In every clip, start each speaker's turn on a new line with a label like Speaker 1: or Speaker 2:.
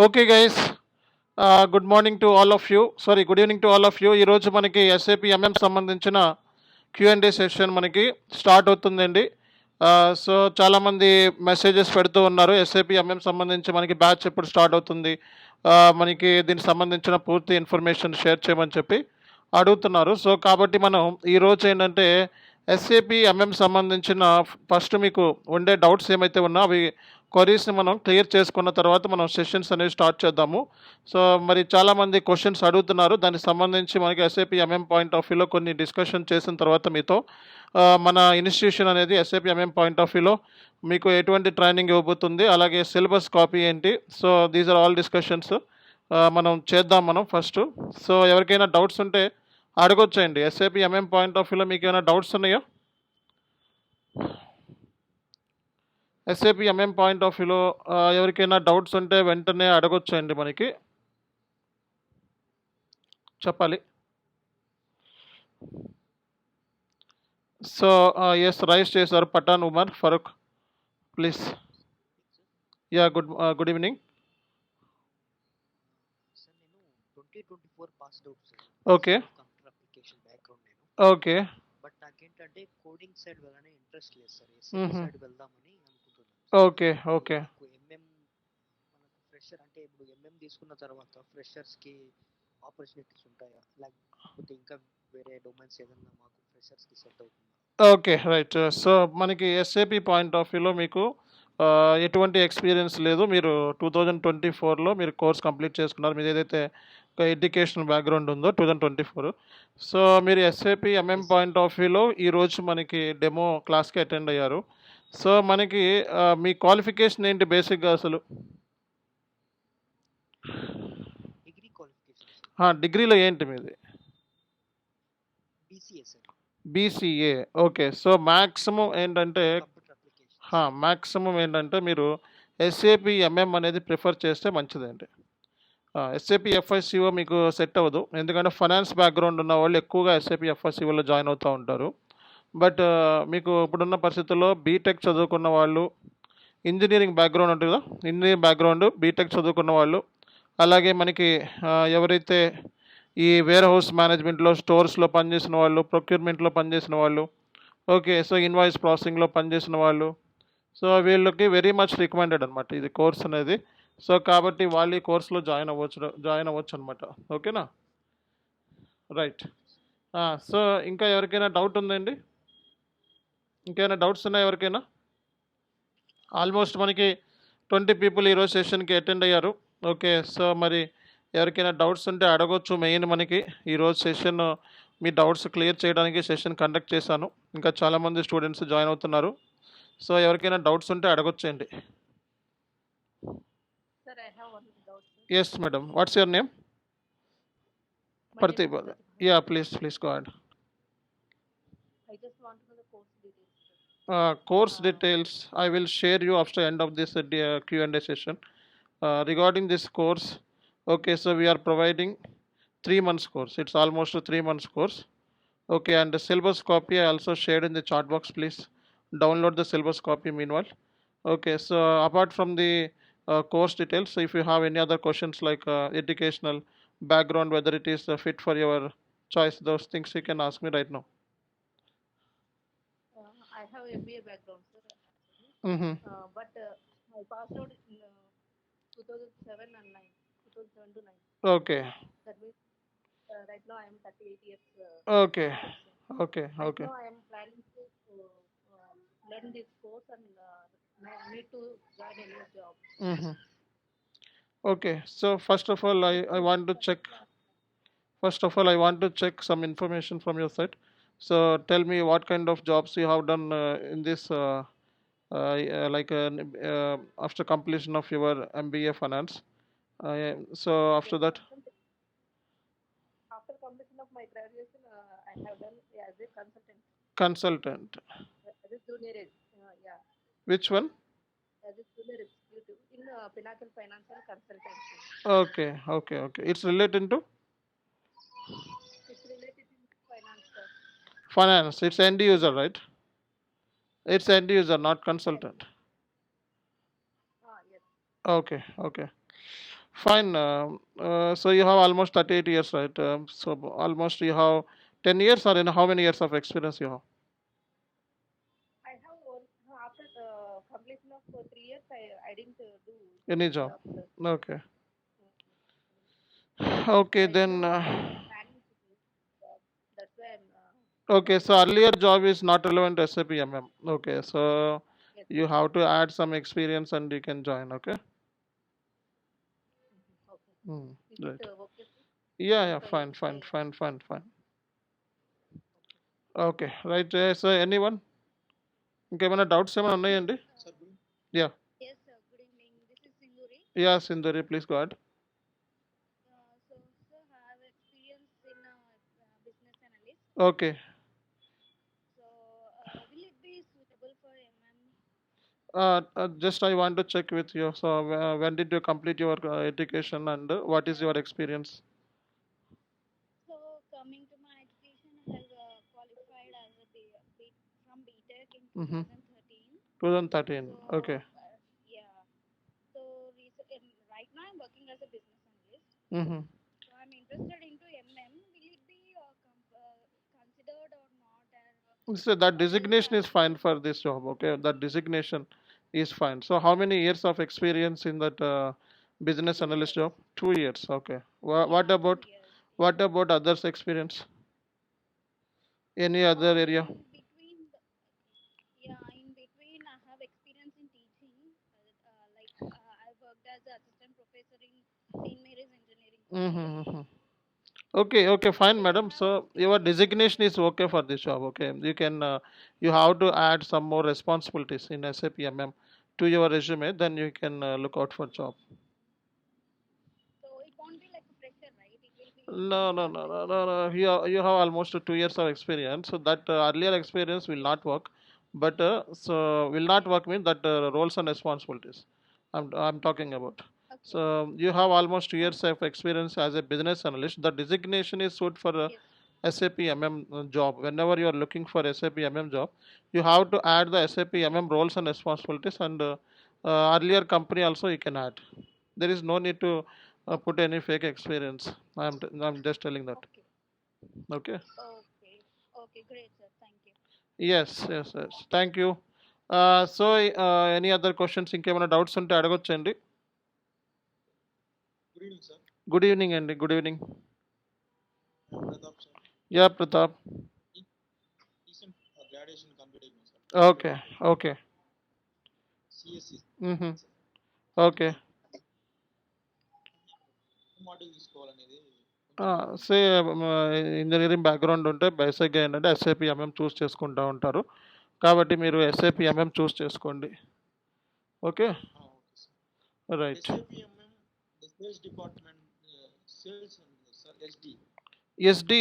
Speaker 1: Okay guys, good morning to all of you. Sorry, good evening to all of you. ఈరోజు మనకి SAP MM సంబంధించిన క్యూఎండే session మనకి start అవుతుందండి. So చాలామంది messages పెడుతూ ఉన్నారు, ఎస్ఏపి ఎంఎం సంబంధించి మనకి బ్యాచ్ ఎప్పుడు స్టార్ట్ అవుతుంది, మనకి దీనికి సంబంధించిన పూర్తి ఇన్ఫర్మేషన్ షేర్ చేయమని చెప్పి అడుగుతున్నారు. సో కాబట్టి మనం ఈరోజు ఏంటంటే ఎస్ఏపి ఎంఎం సంబంధించిన ఫస్ట్ మీకు ఉండే డౌట్స్ ఏమైతే ఉన్నా అవి క్వరీస్ని మనం క్లియర్ చేసుకున్న తర్వాత మనం సెషన్స్ అనేవి స్టార్ట్ చేద్దాము. సో మరి చాలామంది క్వశ్చన్స్ అడుగుతున్నారు, దానికి సంబంధించి మనకి ఎస్ఏపి ఎంఎం పాయింట్ ఆఫ్ వ్యూలో కొన్ని డిస్కషన్ చేసిన తర్వాత మీతో మన ఇన్స్టిట్యూషన్ అనేది ఎస్ఏపి ఎంఎం పాయింట్ ఆఫ్ వ్యూలో మీకు ఎటువంటి ట్రైనింగ్ ఇవ్వబోతుంది, అలాగే సిలబస్ కాపీ ఏంటి. So these are all discussions మనం చేద్దాం మనం ఫస్ట్. సో ఎవరికైనా డౌట్స్ ఉంటే అడగొచ్చేయండి. ఎస్ఏపి ఎంఎం పాయింట్ ఆఫ్ వ్యూలో మీకు ఏమైనా డౌట్స్ ఉన్నాయో ఎస్ఏపి ఎంఎం పాయింట్ ఆఫ్ వ్యూలో ఎవరికైనా డౌట్స్ ఉంటే వెంటనే అడగొచ్చండి, మనకి చెప్పాలి. సో ఎస్, రైస్ చేశారు Pathan Umar Farooq, please. Ya, good evening.
Speaker 2: Sir నేను 2024 passed out sir.
Speaker 1: Okay
Speaker 2: computer application background నేను.
Speaker 1: ఓకే
Speaker 2: బట్ నాకేంటంటే కోడింగ్ సైడ్ వెళ్ళనే ఇంట్రెస్ట్ లేదు సార్.
Speaker 1: మ్మ్.
Speaker 2: సైడ్ వెళ్దామని అనుకుంటున్నాను.
Speaker 1: ఓకే ఓకే
Speaker 2: ఎంఎం మనకు ఫ్రెషర్ అంటే ఇప్పుడు ఎంఎం తీసుకున్న తర్వాత ఫ్రెషర్స్ కి ఆపర్చునిటీస్ ఉంటాయా, లేకపోతే ఇంకా వేరే డొమైన్స్ ఏదన్నా మాకు ఫ్రెషర్స్ కి సెట్ అవుతుందా?
Speaker 1: Okay right. సో మనకి ఎస్ఏపి పాయింట్ ఆఫ్ వ్యూలో మీకు ఎటువంటి ఎక్స్పీరియన్స్ లేదు. మీరు 2024లో మీరు కోర్స్ కంప్లీట్ చేసుకున్నారు. మీరు ఏదైతే ఒక ఎడ్యుకేషనల్ బ్యాక్గ్రౌండ్ ఉందో 2024. సో మీరు ఎస్ఏపి ఎంఎం పాయింట్ ఆఫ్ వ్యూలో ఈరోజు మనకి డెమో క్లాస్కి అటెండ్ అయ్యారు. సో మనకి మీ క్వాలిఫికేషన్ ఏంటి బేసిక్గా అసలు?
Speaker 2: డిగ్రీ క్వాలిఫికేషన్
Speaker 1: డిగ్రీలో ఏంటి మీది?
Speaker 2: BCA sir.
Speaker 1: BCA. Okay. So maximum ఏంటంటే
Speaker 2: కంప్యూటర్ అప్లికేషన్.
Speaker 1: మ్యాక్సిమం ఏంటంటే మీరు ఎస్ఏపి ఎంఎం అనేది ప్రిఫర్ చేస్తే మంచిదండి. ఎస్ఏపి ఎఫ్ఐసిఓ మీకు సెట్ అవ్వదు, ఎందుకంటే ఫైనాన్స్ బ్యాక్గ్రౌండ్ ఉన్న వాళ్ళు ఎక్కువగా ఎస్ఏపి ఎఫ్ఐసిఓలో జాయిన్ అవుతూ ఉంటారు. బట్ మీకు ఇప్పుడున్న పరిస్థితుల్లో బీటెక్ చదువుకున్న వాళ్ళు, ఇంజనీరింగ్ బ్యాక్గ్రౌండ్ ఉంటుంది కదా, ఇంజనీరింగ్ బ్యాక్గ్రౌండ్ బీటెక్ చదువుకున్న వాళ్ళు, అలాగే మనకి ఎవరైతే ఈ వేర్ హౌస్ మేనేజ్మెంట్లో స్టోర్స్లో పనిచేసిన వాళ్ళు, ప్రొక్యూర్మెంట్లో పనిచేసిన వాళ్ళు, ఓకే, సో ఇన్వాయిస్ ప్రాసెసింగ్లో పనిచేసిన వాళ్ళు, సో వీళ్ళకి వెరీ మచ్ రికమెండెడ్ అనమాట ఇది కోర్స్ అనేది. సో కాబట్టి వాళ్ళు ఈ కోర్సులో జాయిన్ అవ్వచ్చు అనమాట. ఓకేనా, రైట్. సో ఇంకా ఎవరికైనా డౌట్ ఉందండి? ఇంకేమైనా డౌట్స్ ఉన్నాయా ఎవరికైనా? ఆల్మోస్ట్ మనకి 20 పీపుల్ ఈరోజు సెషన్కి అటెండ్ అయ్యారు. ఓకే, సో మరి ఎవరికైనా డౌట్స్ ఉంటే అడగొచ్చు. మెయిన్ మనకి ఈరోజు సెషన్ మీ డౌట్స్ క్లియర్ చేయడానికి సెషన్ కండక్ట్ చేశాను. ఇంకా చాలామంది స్టూడెంట్స్ జాయిన్ అవుతున్నారు. సో ఎవరికైనా డౌట్స్ ఉంటే అడగొచ్చండి.
Speaker 3: Sir, I have one doubt, sir.
Speaker 1: Yes madam, what's your name?
Speaker 3: My name is
Speaker 1: Pratibha.
Speaker 3: Pratibha.
Speaker 1: Ya, please go ahead.
Speaker 3: I just want to know the course details, sir.
Speaker 1: Course details I will share you after end of this Q&A session. Regarding this course, okay, so we are providing 3 months course. It's almost a 3 months course. Okay, and the syllabus copy I also shared in the chat box. Please download the syllabus copy meanwhile. Okay, so apart from the course details, if you have any other questions like educational background, whether it is fit for your choice, those things you can ask me right now.
Speaker 3: I have MBA background, sir. Actually.
Speaker 1: Mm-hmm.
Speaker 3: But I passed out in 2007 and 9, 2007 to 9.
Speaker 1: Okay.
Speaker 3: That means right now I am 38 years.
Speaker 1: Okay.
Speaker 3: Sir.
Speaker 1: Okay.
Speaker 3: Right
Speaker 1: Okay.
Speaker 3: now I am planning to learn this course and need to join a new job.
Speaker 1: Mm-hmm. Okay. So first of all, I want to check. First of all, I want to check some information from your side. So tell me what kind of jobs you have done in this, after completion of your MBA finance. So after that,
Speaker 3: After completion of my graduation, I have done as a consultant,
Speaker 1: consultant.
Speaker 3: as a junior, yeah,
Speaker 1: Which one?
Speaker 3: as a junior executive in Pinnacle Financial Consultancy.
Speaker 1: Okay. Okay. Okay. It's related to
Speaker 3: It's related to finance, sir.
Speaker 1: finance. It's end user, right? It's end user, not consultant.
Speaker 3: Yes.
Speaker 1: Okay. Okay. Fine. So you have almost 38 years, right? So almost you have 10 years, or in how many years of experience you have?
Speaker 3: I have after the completion of 3 years, I didn't do
Speaker 1: Any
Speaker 3: any
Speaker 1: job?
Speaker 3: job, sir.
Speaker 1: Okay.
Speaker 3: So
Speaker 1: Okay,
Speaker 3: right
Speaker 1: then.
Speaker 3: now I'm planning to do job. That's why I'm
Speaker 1: Okay, so
Speaker 3: asking you.
Speaker 1: earlier job is not relevant to SAP MM. Okay, so
Speaker 3: Yes,
Speaker 1: you
Speaker 3: sir.
Speaker 1: have to add some experience and you can join. Okay.
Speaker 3: Okay.
Speaker 1: Hmm.
Speaker 3: Is it
Speaker 1: Right.
Speaker 3: okay, sir?
Speaker 1: Yeah,
Speaker 3: If
Speaker 1: yeah,
Speaker 3: I
Speaker 1: fine, fine,
Speaker 3: say
Speaker 1: fine, fine, fine.
Speaker 3: okay.
Speaker 1: Okay, right. So anyone? ఇంకేమైనా doubts ఏమైనా ఉన్నాయండి?
Speaker 4: Sir, good.
Speaker 1: Yeah
Speaker 5: Yes, sir. Good evening. This is Sindhuri.
Speaker 1: Yeah Sindhuri please go ahead.
Speaker 5: So, sir, I have experience in business analyst.
Speaker 1: Okay.
Speaker 5: So, will it be suitable for MM?
Speaker 1: Just I want to check with you. So when did you complete your education and what is your experience?
Speaker 5: So, coming to my education, I have qualified as a from BTech in
Speaker 1: Mm-hmm.
Speaker 5: 2013.
Speaker 1: 2013.
Speaker 5: So,
Speaker 1: Okay.
Speaker 5: yeah. So, right now I'm working as a business analyst.
Speaker 1: Mm-hmm.
Speaker 5: So, I'm interested into MM. Will it be considered or not? And
Speaker 1: So that
Speaker 5: what is
Speaker 1: designation is fine
Speaker 5: the
Speaker 1: for this job. Okay, that designation is fine. So how many years of experience in that business
Speaker 5: 2
Speaker 1: analyst
Speaker 5: years?
Speaker 1: job? 2 years. Okay. What
Speaker 5: Yeah, 2
Speaker 1: about
Speaker 5: years. Yeah.
Speaker 1: what about others experience? Any other area?
Speaker 5: In between, in between, I have experience in teaching. I worked as an assistant professor in St. Mary's Engineering College.
Speaker 1: Mm-hmm. Okay, okay, fine,
Speaker 5: So I
Speaker 1: madam.
Speaker 5: have
Speaker 1: So your
Speaker 5: experience.
Speaker 1: designation is okay for this job. Okay, you can you have to add some more responsibilities in SAP MM to your resume. Then you can look out for job.
Speaker 5: So it won't be like a fresher, right? It will be
Speaker 1: No, no, no, no,
Speaker 5: advanced.
Speaker 1: no, no. You have almost 2 years of experience. So that earlier experience will not work. But so will not
Speaker 5: Okay.
Speaker 1: work means that roles and responsibilities. I'm talking about.
Speaker 5: Okay.
Speaker 1: So you have almost 2 years
Speaker 5: Okay.
Speaker 1: of experience as a business analyst. The designation is suit for
Speaker 5: Yes.
Speaker 1: SAP MM job. Whenever you are looking for SAP MM job, you have to add the SAP MM roles and responsibilities, and earlier company also you can add. There is no need to put any fake experience. I'm just telling that.
Speaker 5: Okay.
Speaker 1: Okay.
Speaker 5: Okay. Okay. Great, sir. Thank you.
Speaker 1: Yes, yes, yes. Thank you. So any other questions? ఇంకేమైనా doubts ఉంటే అడగొచ్చండి.
Speaker 4: Good evening, sir.
Speaker 1: గుడ్ ఈవినింగ్ అండి. గుడ్ ఈవినింగ్.
Speaker 4: I am Pratap, sir.
Speaker 1: Yeah Pratap.
Speaker 4: Recent graduation completed, sir.
Speaker 1: Okay, okay.
Speaker 4: CSC.
Speaker 1: Hmm.
Speaker 4: Sir.
Speaker 1: Okay.
Speaker 4: Model తీసుకోవాలనేది
Speaker 1: సే ఇంజనీరింగ్ బ్యాక్గ్రౌండ్ ఉంటే బేసిక్గా ఏంటంటే ఎస్ఏపి ఎంఎం చూస్ చేసుకుంటూ ఉంటారు. కాబట్టి మీరు ఎస్ఏపి ఎంఎం చూస్ చేసుకోండి. Okay,
Speaker 4: okay sir.
Speaker 1: Right.
Speaker 4: SAPMM, the sales department, sales, sir, SD.
Speaker 1: SD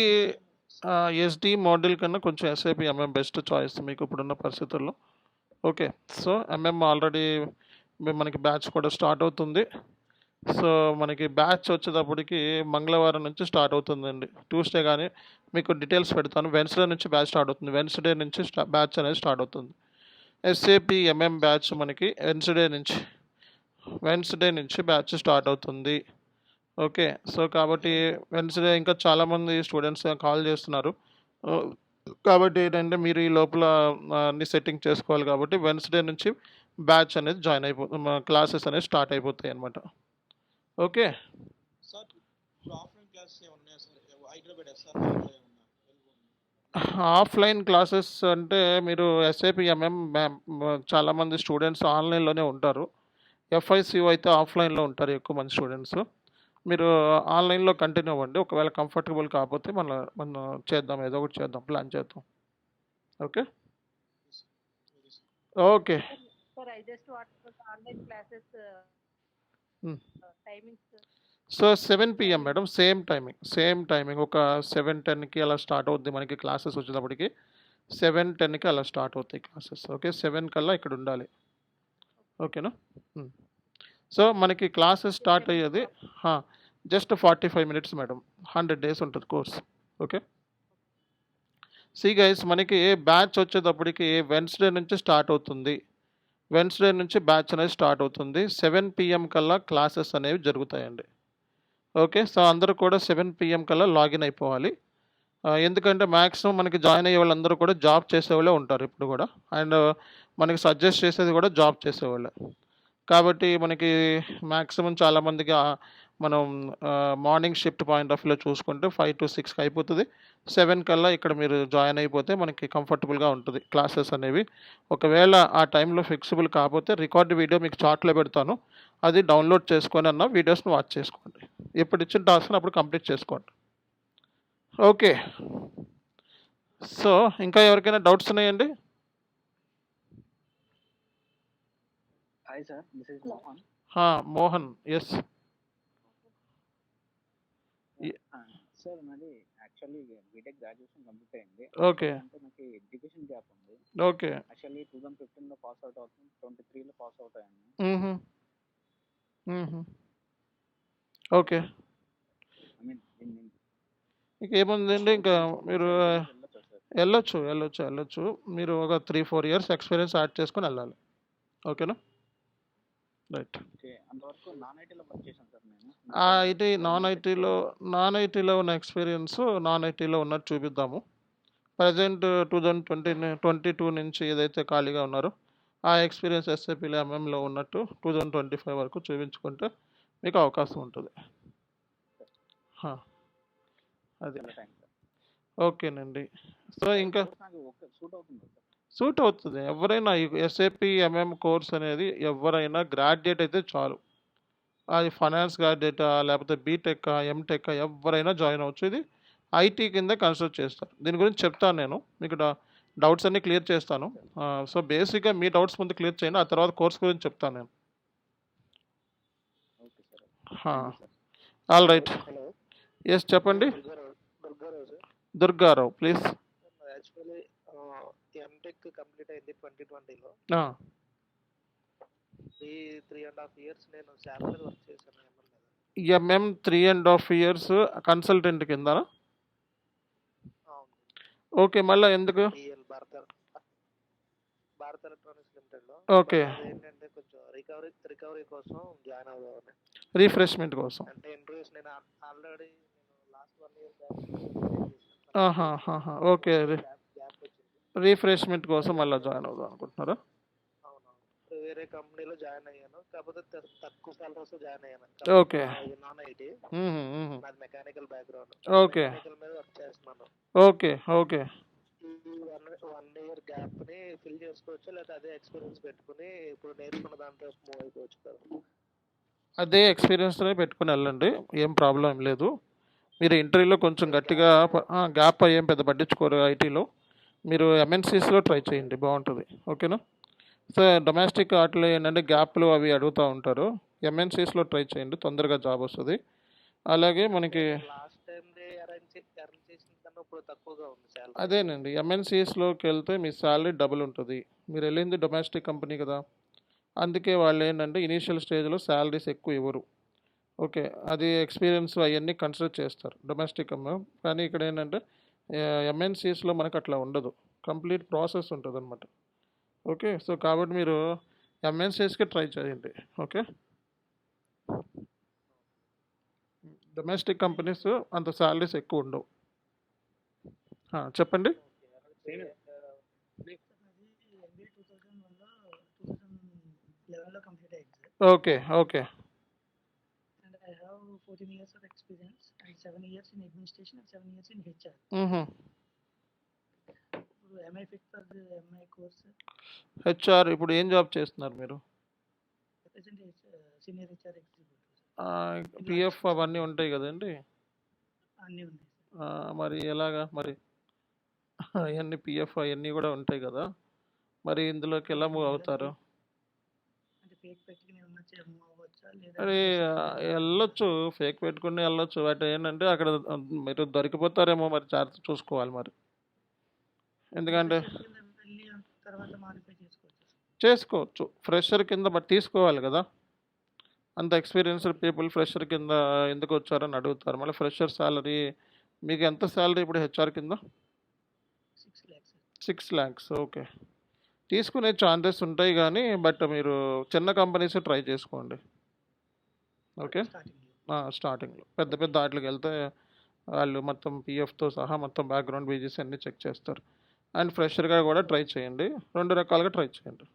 Speaker 1: SD model కన్నా కొంచెం ఎస్ఐపి ఎంఎం బెస్ట్ చాయిస్ మీకు ఇప్పుడున్న పరిస్థితుల్లో. ఓకే, సో ఎంఎం ఆల్రెడీ మనకి బ్యాచ్ కూడా స్టార్ట్ అవుతుంది. సో మనకి బ్యాచ్ వచ్చేటప్పటికి మంగళవారం నుంచి స్టార్ట్ అవుతుందండి. ట్యూస్డే కానీ మీకు డీటెయిల్స్ పెడతాను. వెన్స్డే నుంచి బ్యాచ్ స్టార్ట్ అవుతుంది. వెన్స్డే నుంచి బ్యాచ్ అనేది స్టార్ట్ అవుతుంది. ఎస్ఏపి ఎంఎం బ్యాచ్ మనకి వెన్స్డే నుంచి బ్యాచ్ స్టార్ట్ అవుతుంది. ఓకే, సో కాబట్టి వెన్స్డే ఇంకా చాలామంది స్టూడెంట్స్ కాల్ చేస్తున్నారు. కాబట్టి ఏంటంటే మీరు ఈ లోపల అన్ని సెట్టింగ్ చేసుకోవాలి. కాబట్టి వెన్స్డే నుంచి బ్యాచ్ అనేది జాయిన్ అయిపోతుంది, క్లాసెస్ అనేది స్టార్ట్ అయిపోతాయి అన్నమాట. ఓకే,
Speaker 4: సార్ ఇప్పుడు ఆఫ్లైన్ క్లాసెస్ ఏమన్నా ఉన్నాయా sir? Hyderabad SR
Speaker 1: offline classes అంటే మీరు ఎస్ఏపి ఎంఎం చాలామంది స్టూడెంట్స్ ఆన్లైన్లోనే ఉంటారు. ఎఫ్ఐసిఓ అయితే ఆఫ్లైన్లో ఉంటారు ఎక్కువ మంది స్టూడెంట్స్. మీరు ఆన్లైన్లో కంటిన్యూ అవ్వండి. ఒకవేళ కంఫర్టబుల్ కాకపోతే మనం చేద్దాం, ఏదో ఒకటి చేద్దాం, ప్లాన్ చేద్దాం. Okay, okay.
Speaker 3: Sir, I just want the online classes timings.
Speaker 1: So 7 PM madam, same timing ఒక 7:10కి అలా స్టార్ట్ అవుద్ది మనకి క్లాసెస్ వచ్చేటప్పటికి. 7:10కి అలా స్టార్ట్ అవుతాయి క్లాసెస్. ఓకే, 7 కల్లా ఇక్కడ ఉండాలి. ఓకేనా? సో మనకి క్లాసెస్ స్టార్ట్ అయ్యేది జస్ట్ 45 minutes మేడం. 100 days ఉంటుంది కోర్స్. ఓకే, సి గైస్ మనకి బ్యాచ్ వచ్చేటప్పటికి వెన్స్డే నుంచి స్టార్ట్ అవుతుంది. వెన్స్డే నుంచి బ్యాచ్ అనేది స్టార్ట్ అవుతుంది. 7 PM కల్లా క్లాసెస్ అనేవి జరుగుతాయండి. ఓకే. సో అందరూ కూడా 7 PM కల్లా లాగిన్ అయిపోవాలి. ఎందుకంటే మ్యాక్సిమం మనకి జాయిన్ అయ్యే వాళ్ళందరూ కూడా జాబ్ చేసేవాళ్ళే ఉంటారు ఇప్పుడు కూడా. అండ్ మనకి సజెస్ట్ చేసేది కూడా జాబ్ చేసేవాళ్ళే. కాబట్టి మనకి మ్యాక్సిమం చాలామందికి మనం మార్నింగ్ షిఫ్ట్ పాయింట్ ఆఫ్ వ్యూలో చూసుకుంటే 5 to 6కి అయిపోతుంది. 7 కల్లా ఇక్కడ మీరు జాయిన్ అయిపోతే మనకి కంఫర్టబుల్గా ఉంటుంది క్లాసెస్ అనేవి. ఒకవేళ ఆ టైంలో ఫిక్సిబుల్ కాకపోతే రికార్డ్ వీడియో మీకు చార్ట్లో పెడతాను. అది డౌన్లోడ్ చేసుకొని అన్న వీడియోస్ని వాచ్ చేసుకోండి. ఎప్పుడు ఇచ్చిన టాస్క్ని అప్పుడు కంప్లీట్ చేసుకోండి. ఓకే. సో ఇంకా ఎవరికైనా డౌట్స్ ఉన్నాయండి?
Speaker 6: Hi sir, this is Mohan.
Speaker 1: Mohan. Yes.
Speaker 6: Sir, నాది యాక్చువల్లీ బీటెక్ గ్రాడ్యుయేషన్ కంప్లీట్ అయింది.
Speaker 1: ఓకే.
Speaker 6: అంటే నాకు ఎడ్యుకేషన్ గ్యాప్ ఉంది.
Speaker 1: ఓకే.
Speaker 6: యాక్చువల్లీ 2015లో పాస్ అవుట్ అవుతుంది, 23లో పాస్ అవుట్ అయ్యాను.
Speaker 1: మ్మ్హ. మ్మ్హ. ఓకే.
Speaker 6: ఐ మీన్
Speaker 1: ఇంకేముందండి ఇంకా మీరు
Speaker 6: వెళ్ళొచ్చా సార్?
Speaker 1: వెళ్ళొచ్చు. మీరు ఒక 3-4 ఇయర్స్ ఎక్స్పీరియన్స్ యాడ్ చేసుకొని వెళ్ళాలి. ఓకేనా? రైట్.
Speaker 6: ఓకే, అంతవరకు నాన్ ఐటీలో వర్క్ చేశాను సార్ నేను.
Speaker 1: ఐటీ నాన్ ఐటీలో ఉన్న ఎక్స్పీరియన్స్ నాన్ ఐటీలో ఉన్నట్టు చూపిద్దాము. ప్రజెంట్ 2022 నుంచి ఏదైతే ఖాళీగా ఉన్నారో ఆ ఎక్స్పీరియన్స్ ఎస్ఏపీలో ఎంఎంలో ఉన్నట్టు 2025 వరకు చూపించుకుంటే మీకు అవకాశం ఉంటుంది. అది
Speaker 6: చాలా థ్యాంక్స్ సార్.
Speaker 1: ఓకేనండి. సో ఇంకా
Speaker 6: నాకు ఓకే సూట్ అవుతుంది సార్.
Speaker 1: సూట్ అవుతుంది. ఎవరైనా ఎస్ఏపీ ఎంఎం కోర్స్ అనేది ఎవరైనా గ్రాడ్యుయేట్ అయితే చాలు. అది ఫైనాన్స్ గ్రాడ్యుయేటా లేకపోతే బీటెక్ ఎంటెక్ ఎవరైనా జాయిన్ అవ్వచ్చు. ఇది ఐటీ కింద కన్సిడర్ చేస్తారు. దీని గురించి చెప్తాను నేను మీకు డౌట్స్ అన్నీ క్లియర్ చేస్తాను. సో బేసిక్గా మీ డౌట్స్ ముందు క్లియర్ చేయండి, ఆ తర్వాత కోర్స్ గురించి చెప్తాను నేను.
Speaker 6: Okay sir.
Speaker 1: All right.
Speaker 2: Hello,
Speaker 1: yes చెప్పండి.
Speaker 2: Durgarao sir.
Speaker 1: Durgarao please.
Speaker 2: Actually MTech complete అయింది 2020లో. 3.5 years నేను శాలరీ వర్క్ చేశాను
Speaker 1: ఎంఎం 3.5 years కన్సల్టెంట్ కింద. ఓకే. మళ్ళీ ఎందుకు?
Speaker 2: భారత్ ఎలక్ట్రానిక్స్ లిమిటెడ్లో.
Speaker 1: ఓకే.
Speaker 2: ఏంటంటే కొంచెం రికవరీ కోసం జాయిన్ అవుదామని.
Speaker 1: రిఫ్రెష్మెంట్ కోసం.
Speaker 2: అంటే ఇంటర్వ్యూస్ నేను already last 1 year
Speaker 1: okay.
Speaker 2: Gap వచ్చింది.
Speaker 1: రిఫ్రెష్మెంట్ కోసం మళ్ళీ జాయిన్ అవుదాం అనుకుంటున్నారా?
Speaker 2: అవునవును, వేరే కంపెనీలో జాయిన్ అయ్యాను, కాకపోతే తక్కువ సాలరీస్ జాయిన్ అయ్యాను.
Speaker 1: ఓకే.
Speaker 2: నాన్ ఐటీ, నాది మెకానికల్ బ్యాక్గ్రౌండ్.
Speaker 1: ఓకే.
Speaker 2: మెకానికల్ మీద వర్క్ చేస్తున్నాను.
Speaker 1: ఓకే. ఓకే.
Speaker 2: ఈ 1 year గ్యాప్ ని ఫిల్ చేసుకోవచ్చు, లేదా అదే ఎక్స్పీరియన్స్ పెట్టుకుని ఇప్పుడు నేర్చుకున్న దాంట్లో మూవ్ అయిపోవచ్చు కదా.
Speaker 1: అదే ఎక్స్పీరియన్స్నే పెట్టుకుని వెళ్ళండి, ఏం ప్రాబ్లం ఏం లేదు. మీరు ఇంటర్వ్యూలో కొంచెం గట్టిగా గ్యాప్ ఏం పెద్ద పట్టించుకోరు ఐటీలో. మీరు ఎంఎన్సీస్లో ట్రై చేయండి, బాగుంటుంది. ఓకేనా? సో డొమెస్టిక్ వాటిలో ఏంటంటే గ్యాప్లు అవి అడుగుతూ ఉంటారు. ఎంఎన్సీస్లో ట్రై చేయండి, తొందరగా జాబ్ వస్తుంది. అలాగే మనకి
Speaker 2: లాస్ట్ టైం అరేంజ్ చేసిన కన్నా ఇప్పుడు తక్కువగా ఉంది శాలరీ.
Speaker 1: అదేనండి, ఎంఎన్సీస్లోకి వెళ్తే మీ శాలరీ డబుల్ ఉంటుంది. మీరు వెళ్ళింది డొమెస్టిక్ కంపెనీ కదా, అందుకే వాళ్ళు ఏంటంటే ఇనీషియల్ స్టేజ్లో శాలరీస్ ఎక్కువ ఇవ్వరు. ఓకే, అది ఎక్స్పీరియన్స్ అవన్నీ కన్సిడర్ చేస్తారు డొమెస్టిక్ కానీ ఇక్కడ ఏంటంటే ఎంఎన్సీస్లో మనకు అట్లా ఉండదు, కంప్లీట్ ప్రాసెస్ ఉంటుంది అనమాట. ఓకే, సో కాబట్టి మీరు ఎంఎన్సీస్కి ట్రై చేయండి. ఓకే, డొమెస్టిక్ కంపెనీస్ అంత శాలరీస్ ఎక్కువ ఉండవు. చెప్పండి. Okay. Okay.
Speaker 7: And I have 14 years of experience and 7 years in administration and 7 years in HR. Am I fit for the MI course?
Speaker 1: HR ఇప్పుడు ఏం job చేస్తున్నారు మీరు?
Speaker 7: Present senior HR executive.
Speaker 1: PF అవన్నీ ఉంటాయి కదండి,
Speaker 7: అన్నీ ఉన్నాయి.
Speaker 1: మరి ఎలాగా మరి అవన్నీ పిఎఫ్ అవన్నీ కూడా ఉంటాయి కదా, మరి ఇందులోకి ఎలా మూవ్ అవుతారు?
Speaker 7: అంటే ఫేక్ పెట్టుకుని మూవ్ అవ్వచ్చా లేదా?
Speaker 1: అరే వెళ్ళొచ్చు, ఫేక్ పెట్టుకుని వెళ్ళొచ్చు. బట్ ఏంటంటే అక్కడ మీరు దొరికిపోతారేమో, మరి జాగ్రత్త చూసుకోవాలి మరి. ఎందుకంటే
Speaker 7: వెళ్ళి తర్వాత మాడిఫై
Speaker 1: చేసుకోవచ్చు, ఫ్రెషర్ కింద బట్ తీసుకోవాలి కదా. అంత ఎక్స్పీరియన్స్డ్ పీపుల్ ఫ్రెషర్ కింద ఎందుకు వచ్చారని అడుగుతారు. మళ్ళీ ఫ్రెషర్ శాలరీ మీకు ఎంత శాలరీ ఇప్పుడు హెచ్ఆర్ కింద?
Speaker 7: 6 lakhs.
Speaker 1: 6 lakhs. ఓకే, తీసుకునే ఛాన్సెస్ ఉంటాయి కానీ బట్ మీరు చిన్న కంపెనీస్ ట్రై చేసుకోండి. ఓకే.
Speaker 7: Starting.
Speaker 1: స్టార్టింగ్లో పెద్ద పెద్ద వాటికి వెళ్తే వాళ్ళు మొత్తం పిఎఫ్తో సహా మొత్తం బ్యాక్గ్రౌండ్ వేజెస్ అన్నీ చెక్ చేస్తారు. అండ్ ఫ్రెషర్గా కూడా ట్రై చేయండి, 2 రకాలుగా ట్రై చేయండి.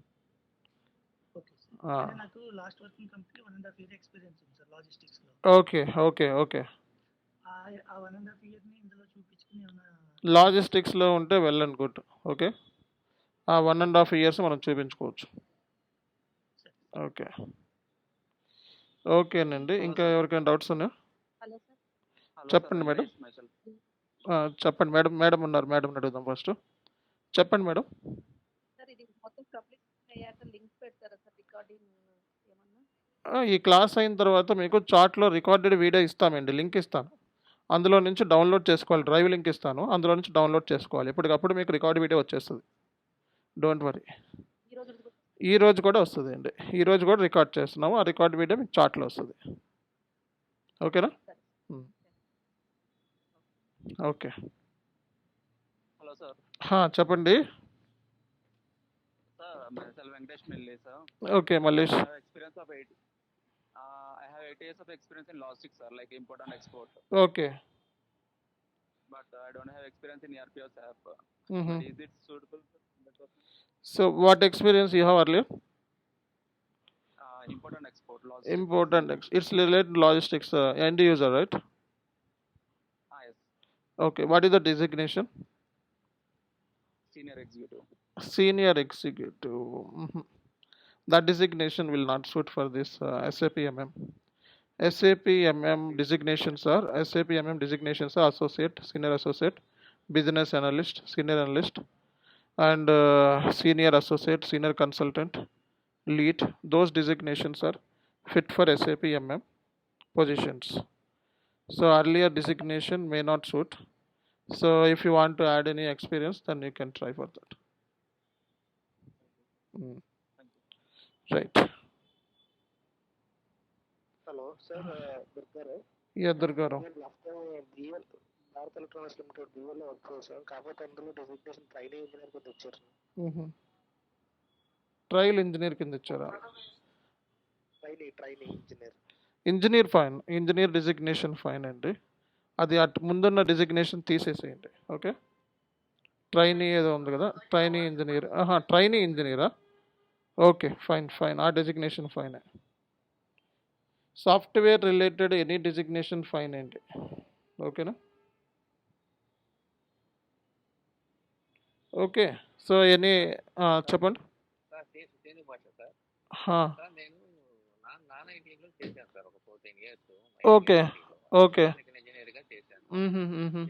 Speaker 7: Okay, sir.
Speaker 1: ఆ,
Speaker 7: అంటే నాకు last working company 1.5 year experience ఉంది సార్ లాజిస్టిక్స్లో.
Speaker 1: Okay okay okay.
Speaker 7: ఆ 1.5 yearని ఇందులో చూపించుకుని ఏమన్నా
Speaker 1: లాజిస్టిక్స్లో ఉంటే వెల్ అండ్ గుడ్. ఓకే, ఆ 1.5 years మనం చూపించుకోవచ్చు. ఓకే ఓకేనండి. ఇంకా ఎవరికైనా డౌట్స్ ఉన్నాయా?
Speaker 3: Hello sir.
Speaker 1: చెప్పండి మేడం. చెప్పండి మేడం. మేడం ఉన్నారు, మేడం అడుగుదాం ఫస్ట్. చెప్పండి మేడం.
Speaker 3: సార్ ఇది మొత్తం కంప్లీట్ అయ్యాక లింక్ పెడతారా సార్ రికార్డింగ్ ఏమన్నా?
Speaker 1: ఈ క్లాస్ అయిన తర్వాత మీకు చాట్లో రికార్డెడ్ వీడియో ఇస్తామండి, లింక్ ఇస్తాను. అందులో నుంచి డౌన్లోడ్ చేసుకోవాలి. డ్రైవ్ లింక్ ఇస్తాను, అందులో నుంచి డౌన్లోడ్ చేసుకోవాలి. ఇప్పటికప్పుడు మీకు రికార్డ్ వీడియో వచ్చేస్తుంది, డోంట్ వరీ.
Speaker 3: ఈ రోజు కూడా
Speaker 1: ఈ రోజు కూడా వస్తుంది అండి, ఈ రోజు కూడా రికార్డ్ చేస్తున్నాము. ఆ రికార్డ్ వీడియో మీకు చాట్లో వస్తుంది. ఓకేనా? ఓకే.
Speaker 6: Hello sir.
Speaker 1: చెప్పండి.
Speaker 6: సార్ myself వెంకటేష్ మెల్లి sir.
Speaker 1: Okay Mallesh.
Speaker 6: Experience of 8. I have 8 years of experience in logistics, sir, like import and export.
Speaker 1: Okay.
Speaker 6: But I don't have experience in ERPS app. Is it suitable for 100%?
Speaker 1: So what experience you have earlier?
Speaker 6: Import and export logistics.
Speaker 1: Important. It's related logistics, end user, right?
Speaker 6: Yes.
Speaker 1: Okay. What is the designation?
Speaker 6: Senior executive.
Speaker 1: Senior executive. That designation will not suit for this SAP MM. SAP MM designations are associate, senior associate, business analyst, senior analyst, and senior associate, senior consultant, lead. Those designations are fit for SAP MM positions. So earlier designation may not suit. So if you want to add any experience, then you can try for that. Right.
Speaker 2: Hello sir, దుర్గారు.
Speaker 1: Yeah, Durgaram.
Speaker 2: నేను last time BL Bharat electronics limited BL work చేశాను. కాకపోతే అందులో designation training engineer కింద ఇచ్చారు sir.
Speaker 1: Trial engineer కింద ఇచ్చారా?
Speaker 2: Training engineer.
Speaker 1: Engineer fine, engineer designation fine అండి. అది అటు ముందున్న డిజిగ్నేషన్ తీసేసేయండి. ఓకే. ట్రైనీ ఏదో ఉంది కదా, ట్రైనీ ఇంజనీర్. ట్రైనీ ఇంజనీరా? ఓకే, ఫైన్ ఫైన్, ఆ designation fine. Software related any designation fine అండి. ఓకేనా? ఓకే. సో ఎనీ చెప్పండి.
Speaker 8: సార్ తెలుగు భాష సార్.
Speaker 1: హా,
Speaker 8: సార్ నేను నాన్ ఐటీలో చేశాను సార్ ఒక 14 years.
Speaker 1: Okay okay.
Speaker 8: ఇంజనీర్గా చేశాను.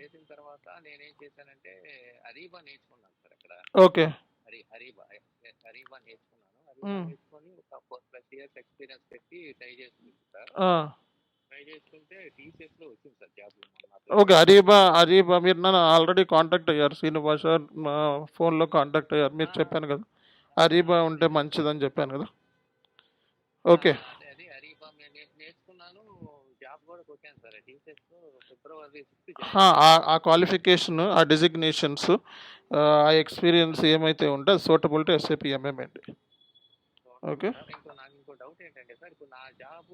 Speaker 8: చేసిన తర్వాత నేనేం చేశానంటే అరీబా నేర్చుకున్నాను సార్ అక్కడ.
Speaker 1: ఓకే.
Speaker 8: అరీబా నేర్చుకున్నాను. అరీబా నేర్చుకొని ఒక 4+ years ఎక్స్పీరియన్స్ పెట్టి ట్రై చేస్తుంది సార్. ట్రై చేసుకుంటే టీసీఎస్లో వచ్చింది సార్ జాబ్.
Speaker 1: ఓకే. అరీబా మీరు నన్ను ఆల్రెడీ కాంటాక్ట్ అయ్యారు, శ్రీనివాస మా ఫోన్లో కాంటాక్ట్ అయ్యారు. మీరు చెప్పాను కదా అరీబా ఉంటే మంచిదని చెప్పాను కదా. ఓకే.
Speaker 8: అది అరీబా నేర్చుకున్నాను, జాబ్ కూడా కొట్టాను సార్ టీసీఎస్లో February 6th.
Speaker 1: ఆ క్వాలిఫికేషన్, ఆ డెసిగ్నేషన్స్, ఆ ఎక్స్పీరియన్స్ ఏమైతే ఉంటే అది సూటబుల్ టు SAP MM అండి. ఓకే.
Speaker 8: నాకు ఇంకో డౌట్ ఏంటంటే సార్, ఇప్పుడు నా జాబ్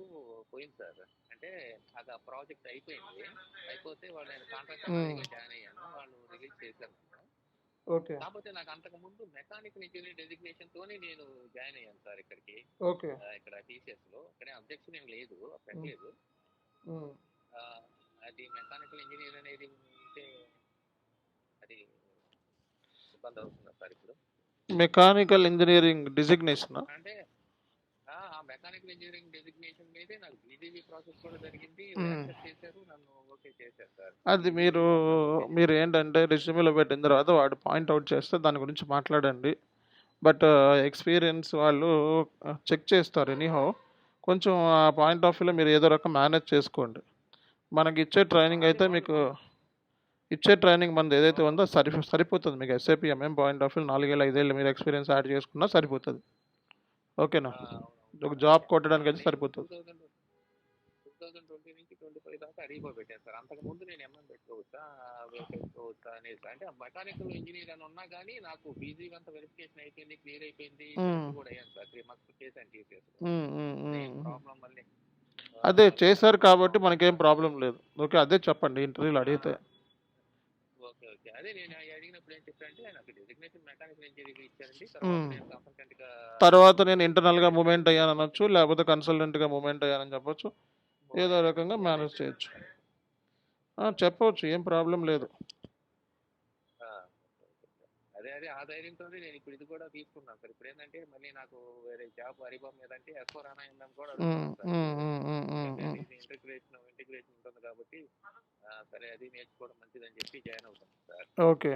Speaker 8: పోయింది సార్. అంటే అది ఆ ప్రాజెక్ట్ అయిపోయింది. అయిపోతే వాళ్ళు నేను కాంట్రాక్ట్ జాయిన్ అయ్యాను, వాళ్ళు రిలీజ్ చేశారు.
Speaker 1: ఓకే.
Speaker 8: కాకపోతే నాకు అంతకు ముందు మెకానికల్ ఇంజనీర్ డెసిగ్నేషన్ తోనే నేను జాయిన్ అయ్యాను సార్ ఇక్కడికి.
Speaker 1: ఓకే.
Speaker 8: ఇక్కడ టీసీఎస్లో ఇక్కడ అబ్జెక్షన్ ఏం లేదు, పెట్టలేదు. అది మెకానికల్ ఇంజనీర్ అనేది ఉంటే అది ఇబ్బంది అవుతుందా సార్ ఇప్పుడు?
Speaker 1: మెకానికల్ ఇంజనీరింగ్ డిజిగ్నేషన్
Speaker 8: అంటే ఆ మెకానికల్ ఇంజనీరింగ్ డెసిగ్నేషన్ మీదే నాకు బీజీజీ ప్రాసెస్ కూడా జరిగింది, చేశారు, నన్ను ఓకే చేశారు సార్.
Speaker 1: అది మీరు ఏంటంటే రెజ్యూమేలో పెట్టిన తర్వాత వాడు పాయింట్అవుట్ చేస్తే దాని గురించి మాట్లాడండి. బట్ ఎక్స్పీరియన్స్ వాళ్ళు చెక్ చేస్తారు ఎనీహౌ. కొంచెం ఆ పాయింట్ ఆఫ్ వ్యూలో మీరు ఏదో రకం మేనేజ్ చేసుకోండి. మనకి ఇచ్చే ట్రైనింగ్ అయితే మీకు ఇచ్చే ట్రైనింగ్ మనది ఏదైతే ఉందో సరిపోతుంది మీకు. SAP MM point of view 4 ఏళ్ళు 5 ఏళ్ళు మీరు ఎక్స్పీరియన్స్ యాడ్ చేసుకున్నా సరిపోతుంది. ఓకేనా? ఒక జాబ్ కొట్టడానికి అయితే సరిపోతుంది.
Speaker 8: 2020 నుంచి 25 దాకా అరీబా పెట్టాను సార్. అంతకుముందు నేను ఎంఎం పెట్టుకోవచ్చా అనేసి. అంటే మెకానికల్ ఇంజనీర్ అని ఉన్నా కానీ నాకు పీజీ అంతా వెరిఫికేషన్ అయిపోయింది, క్లియర్ అయిపోయింది, సెలెక్ట్ కూడా అయ్యాను సార్. 3 months చేశాను టీసీఎస్. ప్రాబ్లం మళ్ళీ
Speaker 1: అదే చేశారు కాబట్టి మనకేం ప్రాబ్లం లేదు. ఓకే, అదే చెప్పండి ఇంటర్వ్యూలో అడిగితే.
Speaker 8: ఓకే ఓకే అదే నేను అడిగినప్పుడు ఏం చెప్పారంటే నాకు డెసిగ్నేషన్ మెకానికల్ ఇంజనీర్ ఇచ్చారండి. తర్వాత నేను కన్సల్టెంట్ గా
Speaker 1: తర్వాత నేను ఇంటర్నల్గా మూమెంట్ అయ్యాను అనొచ్చు, లేకపోతే కన్సల్టెంట్గా మూమెంట్ అయ్యానని చెప్పొచ్చు, ఏదో రకంగా మేనేజ్ చేయొచ్చు. చెప్పవచ్చు, ఏం ప్రాబ్లం లేదు.
Speaker 8: అదే అదే ఆ ధైర్యంతో నేను ఇప్పుడు ఇది కూడా తీసుకున్నాను సార్. ఇప్పుడు ఏంటంటే మళ్ళీ నాకు వేరే జాబ్ అరిబా మీద అంటే S/4HANA కూడా ఇంటిగ్రేషన్ ఉంటుంది కాబట్టి సరే అది నేర్చుకోవడం మంచిదని చెప్పి జాయిన్ అవుతాను సార్.
Speaker 1: ఓకే,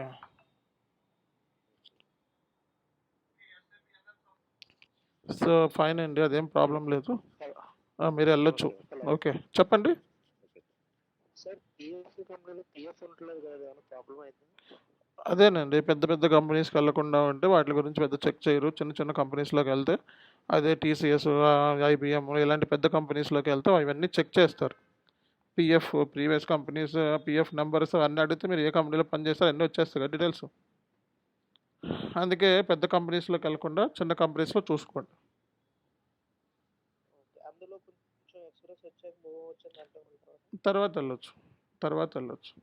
Speaker 1: సో ఫైన్ అండి, అదేం ప్రాబ్లం లేదు, మీరు వెళ్ళొచ్చు. ఓకే చెప్పండి.
Speaker 2: సార్ పిఎఫ్ కంపెనీలో పిఎఫ్ ఉండలేదు కదా, ఏమైనా ప్రాబ్లం అయితే?
Speaker 1: అదేనండి, పెద్ద పెద్ద కంపెనీస్కి వెళ్ళకుండా ఉంటే వాటి గురించి పెద్ద చెక్ చేయరు. చిన్న చిన్న కంపెనీస్లోకి వెళ్తే, అదే టీసీఎస్, ఐబిఎం ఇలాంటి పెద్ద కంపెనీస్లోకి వెళ్తే అవన్నీ చెక్ చేస్తారు. PF, previous companies PF numbers అన్నీ అడిగితే మీరు ఏ కంపెనీలో పనిచేస్తారో అన్నీ వచ్చేస్తాయి కదా డీటెయిల్స్. అందుకే పెద్ద కంపెనీస్లోకి వెళ్ళకుండా చిన్న కంపెనీస్లో చూసుకోండి.
Speaker 2: అందులో కొంచెం ఎక్స్పీరియన్స్ వచ్చాక మూవ్ వచ్చిందంటే
Speaker 1: తర్వాత వెళ్ళొచ్చు.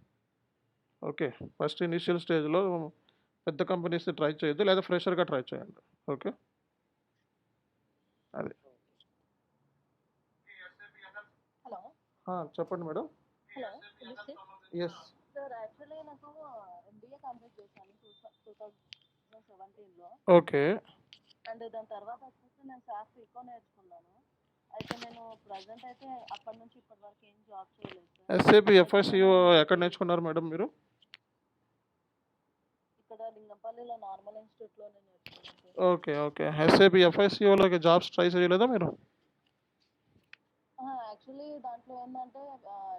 Speaker 1: ఓకే, ఫస్ట్ ఇనిషియల్ స్టేజ్లో పెద్ద కంపెనీస్ ట్రై చేయొద్దు, లేదా ఫ్రెషర్గా ట్రై చేయండి. ఓకే, అది.
Speaker 3: హలో
Speaker 1: చెప్పండి madam.
Speaker 3: Hello
Speaker 1: yes.
Speaker 3: Sir, actually నాకు ఎంబీఏ కంప్లీట్ చేశాను 2017లో.
Speaker 1: ఓకే.
Speaker 3: అండ్ దాని తర్వాత వచ్చేసి నేను సాఫ్ ఎక్కువ నేర్చుకున్నాను. అయితే నేను ప్రజెంట్ అయితే అప్పటి నుంచి ఇప్పటి వరకు ఏం జాబ్ చేయలేదు సార్.
Speaker 1: ఎస్ఏపి ఎఫ్ఐసిఓ ఎక్కడ నేర్చుకున్నారు మేడం మీరు?
Speaker 3: ఇక్కడ లింగంపల్లిలో నార్మల్ ఇన్స్టిట్యూట్లో నేను నేర్చుకున్నాను సార్.
Speaker 1: ఓకే ఓకే, ఎస్ఏపి ఎఫ్ఐసిఓలోకి జాబ్స్ ట్రై చేయలేదా మీరు?
Speaker 3: యాక్చువల్లీ దాంట్లో ఏంటంటే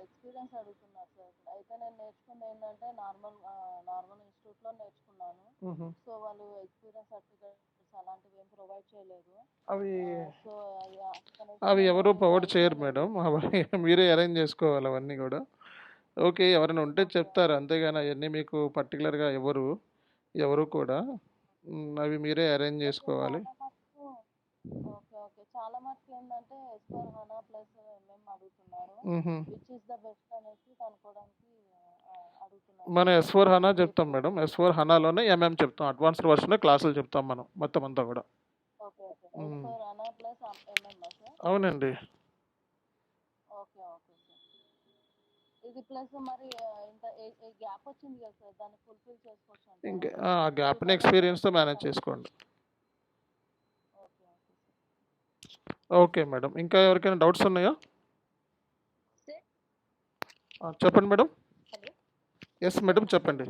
Speaker 3: ఎక్స్పీరియన్స్ అడుగుతున్నారు సార్. అయితే నేను నేర్చుకుంది ఏంటంటే నార్మల్ ఇన్స్టిట్యూట్లో నేర్చుకున్నాను. సో వాళ్ళు ఎక్స్పీరియన్స్ సర్టిఫికేట్స్ అలాంటివి ఏం ప్రొవైడ్ చేయలేదు. సో
Speaker 1: అవి ఎవరు ప్రొవైడ్ చేయరు మేడం, అవి మీరే అరేంజ్ చేసుకోవాలి అవన్నీ కూడా. ఓకే, ఎవరైనా ఉంటే చెప్తారు, అంతేగాని అవన్నీ మీకు పర్టికులర్గా ఎవరు కూడా అవి మీరే అరేంజ్ చేసుకోవాలి.
Speaker 3: ఓకే ఓకే, చాలా మటుకు ఏంటంటే S/4HANA ప్లస్ ఎంఎం అడుగుతున్నారు. విచ్ ఇస్ ద బెస్ట్ అనేసి కనుక్కోవడానికి అడుగుతున్నారు.
Speaker 1: మనం S/4HANA చెప్తాం మేడం, S/4HANAలోనే ఎంఎం చెప్తాం, అడ్వాన్స్డ్ వర్షన్ క్లాసులు చెప్తాం మనం మొత్తం అంతా కూడా.
Speaker 3: Okay okay, S/4HANA plus MM sir?
Speaker 1: అవునండి.
Speaker 3: ఓకే ఓకే సార్, ఇది ప్లస్ మరి ఇంత గ్యాప్ వచ్చింది కదా సార్, దాన్ని ఫుల్ఫిల్ చేసుకోవచ్చు.
Speaker 1: ఇంకా ఆ గ్యాప్ని ఎక్స్పీరియన్స్తో మేనేజ్ చేసుకోండి.
Speaker 3: Okay okay sir.
Speaker 1: Okay madam, ఇంకా ఎవరికైనా డౌట్స్ ఉన్నాయా? చెప్పండి మేడం.
Speaker 5: హలో,
Speaker 1: ఎస్ మేడం, చెప్పండి.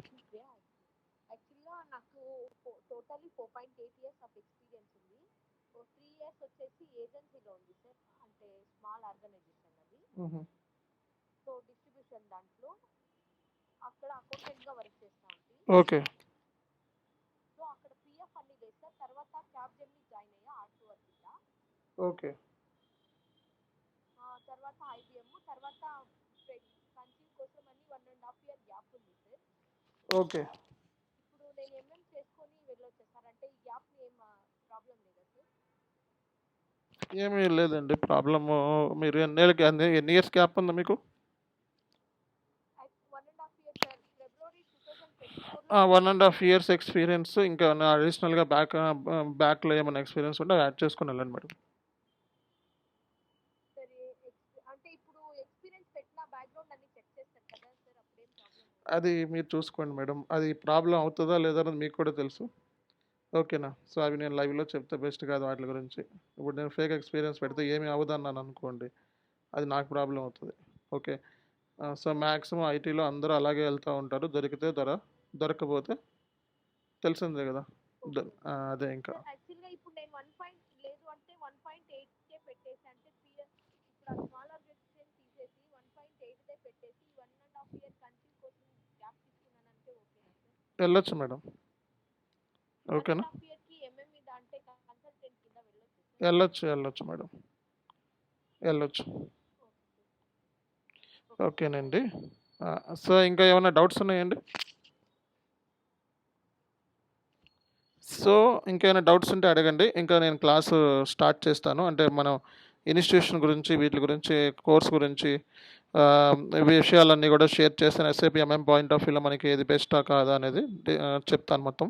Speaker 5: యాక్చువల్గా నాకు టోటల్లీ 4.8 years ఆఫ్ ఎక్స్పీరియన్స్ ఉంది. 3 years వచ్చేసి ఏజెన్సీలో ఉంది సార్, అంటే స్మాల్ ఆర్గనైజేషన్ అది. సో డిస్ట్రిబ్యూషన్ దాంట్లో అక్కడ అకౌంటెంట్గా వర్క్ చేస్తా ఉంది.
Speaker 1: ఓకే.
Speaker 5: సో అక్కడ పిఎఫ్ అన్ని లేదు సార్. తర్వాత క్యాబ్ జర్నీ జాయిన్ అయ్యా R2 కింద.
Speaker 1: ఓకే.
Speaker 5: తర్వాత ఐబిఎం, తర్వాత కన్సీవ్ కోసం అని 1.5 year గ్యాప్ ఉంది సార్.
Speaker 1: ఓకే.
Speaker 5: ఇప్పుడు నేను ఎంఎం చేసుకొని వెళ్ళొచ్చా సార్? అంటే ఈ గ్యాప్ ఏం ప్రాబ్లం లేదా సార్?
Speaker 1: ఏమీ లేదండి ప్రాబ్లము. మీరు ఎన్ని ఇయర్స్ గ్యాప్ ఉంది మీకు?
Speaker 5: 1.5 years సార్. ఫిబ్రవరి 2024
Speaker 1: 1.5 years ఎక్స్పీరియన్స్, ఇంకా అడిషనల్గా బ్యాక్లో ఏమైనా ఎక్స్పీరియన్స్ ఉంటే యాడ్ చేసుకుని వెళ్ళండి మేడం.
Speaker 5: సరే, అంటే ఇప్పుడు ఎక్స్పీరియన్స్ పెట్టిన బ్యాక్గ్రౌండ్ అన్ని చెక్ చేస్తారు కదా సార్, అప్పుడేం ప్రాబ్లం?
Speaker 1: అది మీరు చూసుకోండి మేడం, అది ప్రాబ్లం అవుతుందా లేదా అనేది మీకు కూడా తెలుసు. ఓకేనా? సో అవి నేను లైవ్లో చెప్తే బెస్ట్ కాదు వాటి గురించి. ఇప్పుడు నేను ఫేక్ ఎక్స్పీరియన్స్ పెడితే ఏమీ అవ్వదన్నాను అనుకోండి, అది నాకు ప్రాబ్లం అవుతుంది. ఓకే, సో మ్యాక్సిమం ఐటీలో అందరూ అలాగే వెళ్తూ ఉంటారు, దొరికితే దొరకపోతే తెలిసిందే కదా. అదే ఇంకా
Speaker 5: యాక్చువల్గా ఇప్పుడు నేను 1 లేదు అంటే 1.8K పెట్టేసి, అంటే ఇప్పుడు ఆ స్మాల్ ఆర్గనైజేషన్ తీసేసి 1.8 పెట్టేసి 1.5 year కన్సీవ్ కోసం గ్యాప్ తీసుకున్నానంటే ఓకేనా సార్?
Speaker 1: వెళ్ళొచ్చు మేడం. ఓకేనా?
Speaker 5: 1.5 yearకి ఎంఎం మీద అంటే కన్సల్టెంట్ కింద వెళ్ళొచ్చు సార్?
Speaker 1: వెళ్ళొచ్చు మేడం, వెళ్ళొచ్చు. ఓకేనండి. సో ఇంకా ఏమైనా డౌట్స్ ఉన్నాయండి? సో ఇంకేమైనా డౌట్స్ ఉంటే అడగండి. ఇంకా నేను క్లాసు స్టార్ట్ చేస్తాను. అంటే మనం ఇన్స్టిట్యూషన్ గురించి, వీటి గురించి, కోర్స్ గురించి ఈ విషయాలన్నీ కూడా షేర్ చేస్తాను. ఎస్ఏపీ ఎంఎం పాయింట్ ఆఫ్ వ్యూలో మనకి ఏది బెస్టా కాదా అనేది చెప్తాను మొత్తం.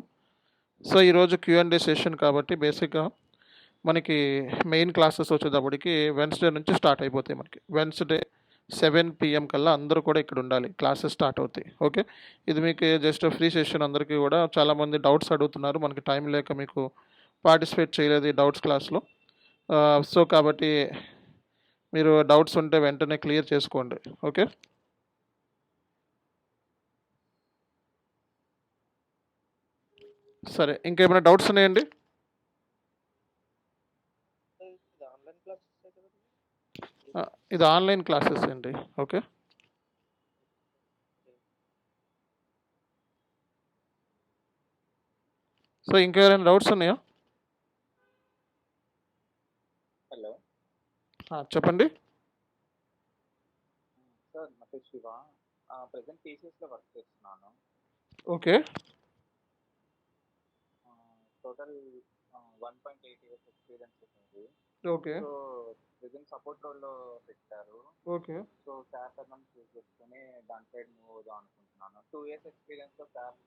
Speaker 1: సో ఈరోజు క్యూఎండే సెషన్ కాబట్టి బేసిక్గా మనకి మెయిన్ క్లాసెస్ వచ్చేటప్పటికి వెన్స్డే నుంచి స్టార్ట్ అయిపోతాయి. మనకి వెన్స్డే 7 PM కల్లా అందరూ కూడా ఇక్కడ ఉండాలి. క్లాసెస్ స్టార్ట్ అవుతాయి. ఓకే, ఇది మీకు జస్ట్ ఫ్రీ సెషన్. అందరికీ కూడా చాలామంది డౌట్స్ అడుగుతున్నారు. మనకి టైం లేక మీకు పార్టిసిపేట్ చేయలేదు ఈ డౌట్స్ క్లాస్లో. సో కాబట్టి మీరు డౌట్స్ ఉంటే వెంటనే క్లియర్ చేసుకోండి. ఓకే, సరే. ఇంకేమైనా డౌట్స్ ఉన్నాయండి?
Speaker 2: ఇది ఆన్లైన్ క్లాసెస్ కదండి?
Speaker 1: ఇది ఆన్లైన్ క్లాసెస్ అండి. ఓకే, సో ఇంకేమైనా డౌట్స్ ఉన్నాయా?
Speaker 6: హలో
Speaker 1: చెప్పండి.
Speaker 6: సార్, నా పేరు శివ. ప్రజెంట్ టీసీఎస్లో వర్క్ చేస్తున్నాను.
Speaker 1: ఓకే,
Speaker 6: టోటల్ 1.8 years ఎక్స్పీరియన్స్ ఉంది.
Speaker 1: ఓకే,
Speaker 6: సో ప్రజెంట్ సపోర్ట్ రోల్లో పెట్టారు.
Speaker 1: ఓకే.
Speaker 6: సో క్యాప్ ఎంఎం చూస్ చేసుకుని దాని సైడ్ మూవ్ అవుదాం అనుకుంటున్నాను. 2 years ఎక్స్పీరియన్స్తో క్యాప్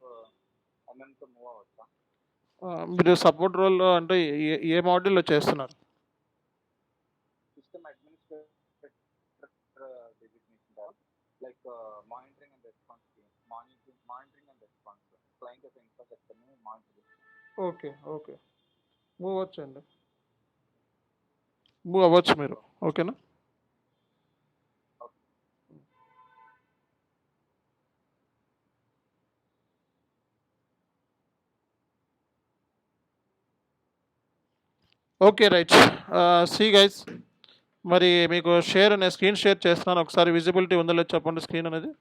Speaker 6: ఎంఎంతో మూవ్ అవ్వచ్చా?
Speaker 1: మీరు సపోర్ట్ రోల్లో అంటే ఏ మాడ్యూల్లో చేస్తున్నారు?
Speaker 6: System administrator designation, like monitoring and response monitoring and response client యొక్క ఇన్ఫ్రాస్ట్రక్చర్ని మానిటర్ చేస్తాను.
Speaker 1: Okay, okay. మూవ్ అవ్వచ్చండి, మూవ్ అవ్వచ్చు మీరు. ఓకేనా? Okay, right. సీ గైస్, మరి మీకు నేను స్క్రీన్ షేర్ చేస్తున్నాను. ఒకసారి విజిబిలిటీ ఉందో లేదో చెప్పండి స్క్రీన్ అనేది.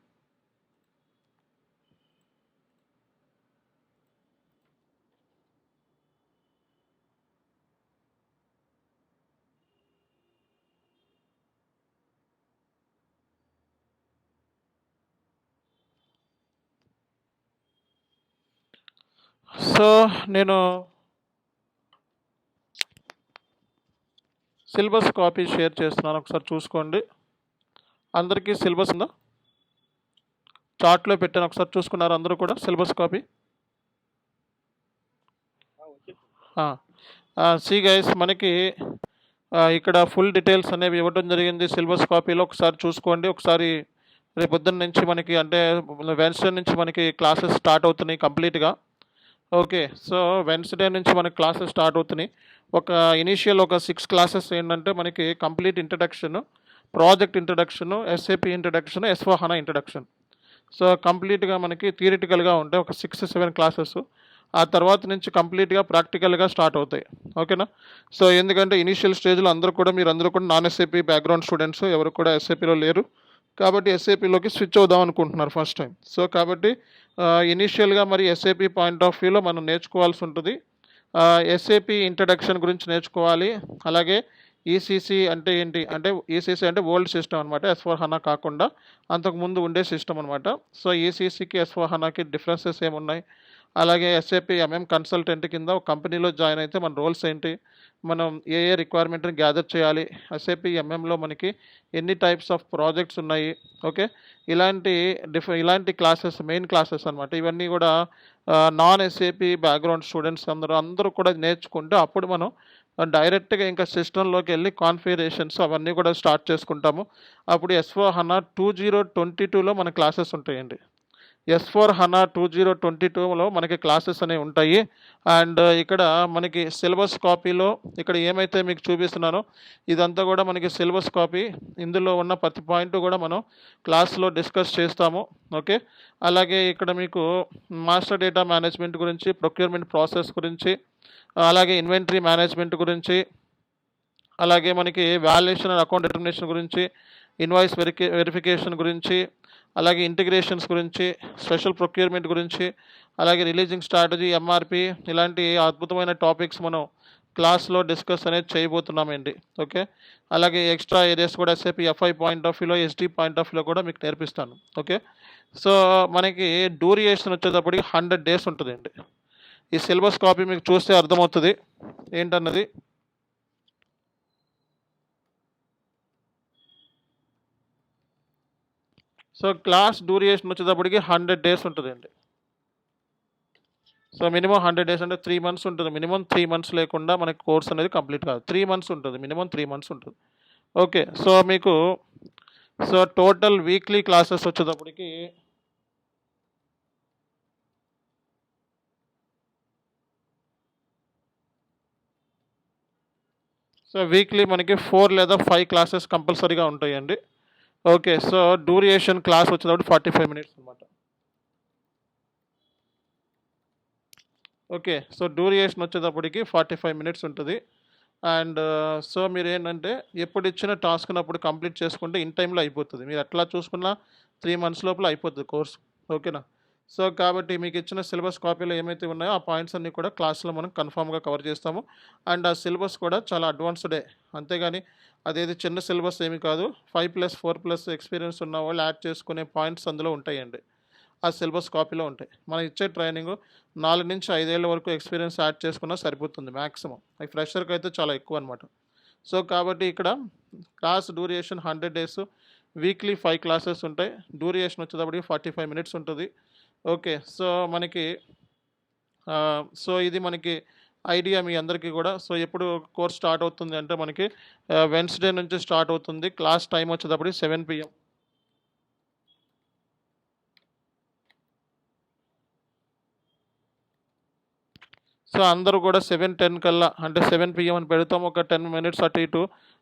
Speaker 1: సో నేను సిలబస్ కాపీ షేర్ చేస్తున్నాను. ఒకసారి చూసుకోండి. అందరికీ సిలబస్ ఉందా? చార్ట్లో పెట్టాను, ఒకసారి చూసుకున్నారు అందరూ కూడా సిలబస్ కాపీ? సి గైస్, మనకి ఇక్కడ ఫుల్ డీటెయిల్స్ అనేవి ఇవ్వడం జరిగింది సిలబస్ కాపీలో. ఒకసారి చూసుకోండి. ఒకసారి రేపు పొద్దున్న నుంచి మనకి అంటే వెన్స్డే నుంచి మనకి క్లాసెస్ స్టార్ట్ అవుతున్నాయి కంప్లీట్గా. ఓకే, సో వెన్స్డే నుంచి మనకి క్లాసెస్ స్టార్ట్ అవుతున్నాయి. ఇనీషియల్ ఒక 6 క్లాసెస్ ఏంటంటే మనకి complete introduction, project introduction, SAP introduction, S/4HANA introduction. So కంప్లీట్గా మనకి థియరిటికల్గా ఉంటాయి ఒక 6-7 క్లాసెస్. ఆ తర్వాత నుంచి కంప్లీట్గా ప్రాక్టికల్గా స్టార్ట్ అవుతాయి. ఓకేనా? సో ఎందుకంటే ఇనీషియల్ స్టేజ్లో మీరందరూ కూడా నాన్ ఎస్ఏపీ బ్యాక్గ్రౌండ్ స్టూడెంట్స్, ఎవరు కూడా ఎస్ఏపీలో లేరు కాబట్టి ఎస్ఏపీలోకి స్విచ్ అవుదాం అనుకుంటున్నారు ఫస్ట్ టైం. సో కాబట్టి ఇనీషియల్గా మరి ఎస్ఏపీ పాయింట్ ఆఫ్ వ్యూలో మనం నేర్చుకోవాల్సి ఉంటుంది. ఎస్ఏపీ ఇంట్రడక్షన్ గురించి నేర్చుకోవాలి. అలాగే ఈసీసీ అంటే ఏంటి అంటే, ఈసీసీ అంటే ఓల్డ్ సిస్టమ్ అనమాట, S/4HANA కాకుండా అంతకుముందు ఉండే సిస్టమ్ అనమాట. సో ఈసీసీకి S/4HANAకి డిఫరెన్సెస్ ఏమున్నాయి, అలాగే ఎస్ఏపీ ఎంఎం కన్సల్టెంట్ కింద ఒక కంపెనీలో జాయిన్ అయితే మన రోల్స్ ఏంటి, మనం ఏ రిక్వైర్మెంట్ని గ్యాదర్ చేయాలి, ఎస్ఏపీ ఎంఎంలో మనకి ఎన్ని టైప్స్ ఆఫ్ ప్రాజెక్ట్స్ ఉన్నాయి. ఓకే, ఇలాంటి క్లాసెస్ మెయిన్ క్లాసెస్ అనమాట. ఇవన్నీ కూడా నాన్ ఎస్ఏపీ బ్యాక్గ్రౌండ్ స్టూడెంట్స్ అందరూ కూడా నేర్చుకుంటే అప్పుడు మనం డైరెక్ట్గా ఇంకా సిస్టంలోకి వెళ్ళి కాన్ఫిగరేషన్స్ అవన్నీ కూడా స్టార్ట్ చేసుకుంటాము. అప్పుడు S/4HANA 2022లో మన క్లాసెస్ ఉంటాయండి. S/4HANA 2022లో మనకి క్లాసెస్ అనేవి ఉంటాయి. అండ్ ఇక్కడ మనకి సిలబస్ కాపీలో ఇక్కడ ఏమైతే మీకు చూపిస్తున్నానో ఇదంతా కూడా మనకి సిలబస్ కాపీ. ఇందులో ఉన్న ప్రతి పాయింట్ కూడా మనం క్లాస్లో డిస్కస్ చేస్తాము. ఓకే, అలాగే ఇక్కడ మీకు మాస్టర్ డేటా మేనేజ్మెంట్ గురించి, ప్రొక్యూర్మెంట్ ప్రాసెస్ గురించి, అలాగే ఇన్వెంటరీ మేనేజ్మెంట్ గురించి, అలాగే మనకి వాల్యుయేషన్ అండ్ అకౌంట్ డిటర్మినేషన్ గురించి, ఇన్వాయిస్ వెరిఫికేషన్ గురించి, అలాగే ఇంటిగ్రేషన్స్ గురించి, స్పెషల్ ప్రొక్యూర్మెంట్ గురించి, అలాగే రిలీజింగ్ స్ట్రాటజీ, ఎంఆర్పి, ఇలాంటి అద్భుతమైన టాపిక్స్ మనం క్లాస్లో డిస్కస్ అనేది చేయబోతున్నామండి. ఓకే. అలాగే ఎక్స్ట్రా ఏరియాస్ కూడా ఎస్ఏపి ఎఫ్ఐ పాయింట్ ఆఫ్ వ్యూలో, ఎస్టీ పాయింట్ ఆఫ్ వ్యూలో కూడా మీకు నేర్పిస్తాను. ఓకే. సో మనకి డ్యూరియేషన్ వచ్చేటప్పటికి 100 డేస్ ఉంటుందండి. ఈ సిలబస్ కాపీ మీకు చూస్తే అర్థమవుతుంది ఏంటన్నది. సో క్లాస్ డ్యూరియేషన్ వచ్చేటప్పటికి 100 డేస్ ఉంటుందండి. సో మినిమం 100 డేస్ అంటే 3 మంత్స్ ఉంటుంది. మినిమం 3 మంత్స్ లేకుండా మనకి కోర్స్ అనేది కంప్లీట్ కాదు. 3 మంత్స్ ఉంటుంది, మినిమం 3 మంత్స్ ఉంటుంది. ఓకే. సో మీకు టోటల్ వీక్లీ క్లాసెస్ వచ్చేటప్పటికి వీక్లీ మనకి 4 లేదా 5 క్లాసెస్ కంపల్సరీగా ఉంటాయండి. ఓకే. సో డ్యూరియేషన్ క్లాస్ వచ్చేటప్పుడు 45 మినిట్స్ అనమాట. ఓకే. సో డ్యూరియేషన్ వచ్చేటప్పటికి 45 మినిట్స్ ఉంటుంది. అండ్ సో మీరు ఏంటంటే ఎప్పుడు ఇచ్చిన టాస్క్ని అప్పుడు కంప్లీట్ చేసుకుంటే ఇన్ టైంలో అయిపోతుంది. మీరు ఎట్లా చూసుకున్నా 3 మంత్స్ లోపల అయిపోతుంది కోర్స్. ఓకేనా. సో కాబట్టి మీకు ఇచ్చిన సిలబస్ కాపీలో ఏమైతే ఉన్నాయో ఆ పాయింట్స్ అన్నీ కూడా క్లాస్లో మనం కన్ఫామ్గా కవర్ చేస్తాము. అండ్ ఆ సిలబస్ కూడా చాలా అడ్వాన్స్డే, అంతేగాని అదేది చిన్న సిలబస్ ఏమి కాదు. 5+4+ ఎక్స్పీరియన్స్ ఉన్న వాళ్ళు యాడ్ చేసుకునే పాయింట్స్ అందులో ఉంటాయండి. ఆ సిలబస్ కాపీలో ఉంటాయి. మనం ఇచ్చే ట్రైనింగ్ 4 నుంచి 5 ఏళ్ళ వరకు ఎక్స్పీరియన్స్ యాడ్ చేసుకున్నా సరిపోతుంది మ్యాక్సిమం. అది ఫ్రెషర్కి అయితే చాలా ఎక్కువ అనమాట. సో కాబట్టి ఇక్కడ class duration 100 days, weekly 5 classes ఉంటాయి. డ్యూరియేషన్ వచ్చేటప్పటికి 45 మినిట్స్ ఉంటుంది. ఓకే. సో మనకి ఇది మనకి ఐడియా మీ అందరికీ కూడా. సో ఎప్పుడు కోర్స్ స్టార్ట్ అవుతుంది అంటే మనకి వెన్స్డే నుంచి స్టార్ట్ అవుతుంది. క్లాస్ టైం వచ్చేటప్పటికి 7 PM. సో అందరూ కూడా 7:10 కల్లా, అంటే 7 PM అని పెడతాం. ఒక 10 మినిట్స్ అటు ఇటు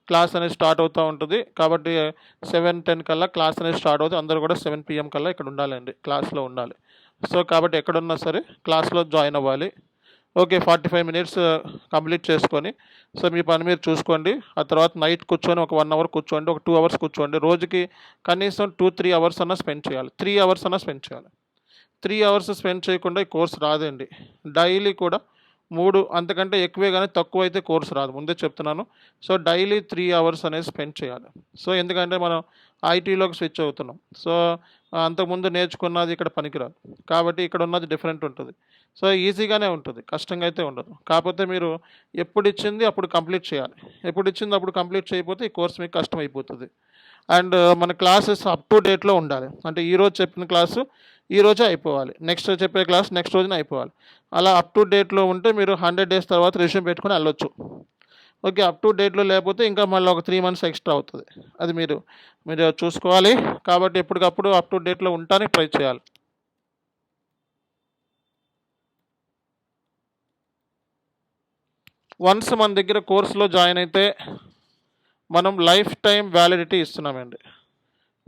Speaker 1: క్లాస్ అనేది స్టార్ట్ అవుతూ ఉంటుంది. కాబట్టి 7:10 కల్లా క్లాస్ అనేది స్టార్ట్ అవుతుంది. అందరూ కూడా 7 PM కల్లా ఇక్కడ ఉండాలండి, క్లాస్లో ఉండాలి. సో కాబట్టి ఎక్కడున్నా సరే క్లాస్లో జాయిన్ అవ్వాలి. ఓకే. 45 మినిట్స్ కంప్లీట్ చేసుకొని సో మీ పని మీరు చూసుకోండి. ఆ తర్వాత నైట్ కూర్చొని ఒక 1 అవర్ కూర్చోండి, ఒక 2 అవర్స్ కూర్చోండి. రోజుకి కనీసం 2-3 అవర్స్ అన్నా స్పెండ్ చేయాలి. 3 అవర్స్ అన్నా స్పెండ్ చేయాలి. 3 అవర్స్ స్పెండ్ చేయకుండా ఈ కోర్స్ రాదండి. డైలీ కూడా 3 అంతకంటే ఎక్కువే కానీ తక్కువ అయితే కోర్స్ రాదు, ముందే చెప్తున్నాను. సో డైలీ 3 అవర్స్ అనేది స్పెండ్ చేయాలి. సో ఎందుకంటే మనం ఐటీలోకి స్విచ్ అవుతున్నాం. సో అంతకుముందు నేర్చుకున్నది ఇక్కడ పనికిరాదు. కాబట్టి ఇక్కడ ఉన్నది డిఫరెంట్ ఉంటుంది. సో ఈజీగానే ఉంటుంది, కష్టంగా అయితే ఉండదు. కాకపోతే మీరు ఎప్పుడు ఇచ్చింది అప్పుడు కంప్లీట్ చేయాలి. ఎప్పుడు ఇచ్చింది అప్పుడు కంప్లీట్ చేయకపోతే ఈ కోర్స్ మీకు కష్టం అయిపోతుంది. అండ్ మన క్లాసెస్ అప్ టు డేట్లో ఉండాలి. అంటే ఈరోజు చెప్పిన క్లాసు ఈరోజే అయిపోవాలి, నెక్స్ట్ చెప్పే క్లాస్ నెక్స్ట్ రోజున అయిపోవాలి. అలా అప్ టు డేట్లో ఉంటే మీరు 100 డేస్ తర్వాత రెజ్యూమ్ పెట్టుకుని వెళ్ళొచ్చు. ఓకే. అప్ టు డేట్లో లేకపోతే ఇంకా మళ్ళీ ఒక 3 మంత్స్ ఎక్స్ట్రా అవుతుంది. అది మీరు చూసుకోవాలి. కాబట్టి ఎప్పటికప్పుడు అప్ టు డేట్లో ఉండటానికి ట్రై చేయాలి. వన్స్ మన దగ్గర కోర్సులో జాయిన్ అయితే మనం లైఫ్ టైం వ్యాలిడిటీ ఇస్తున్నామండి.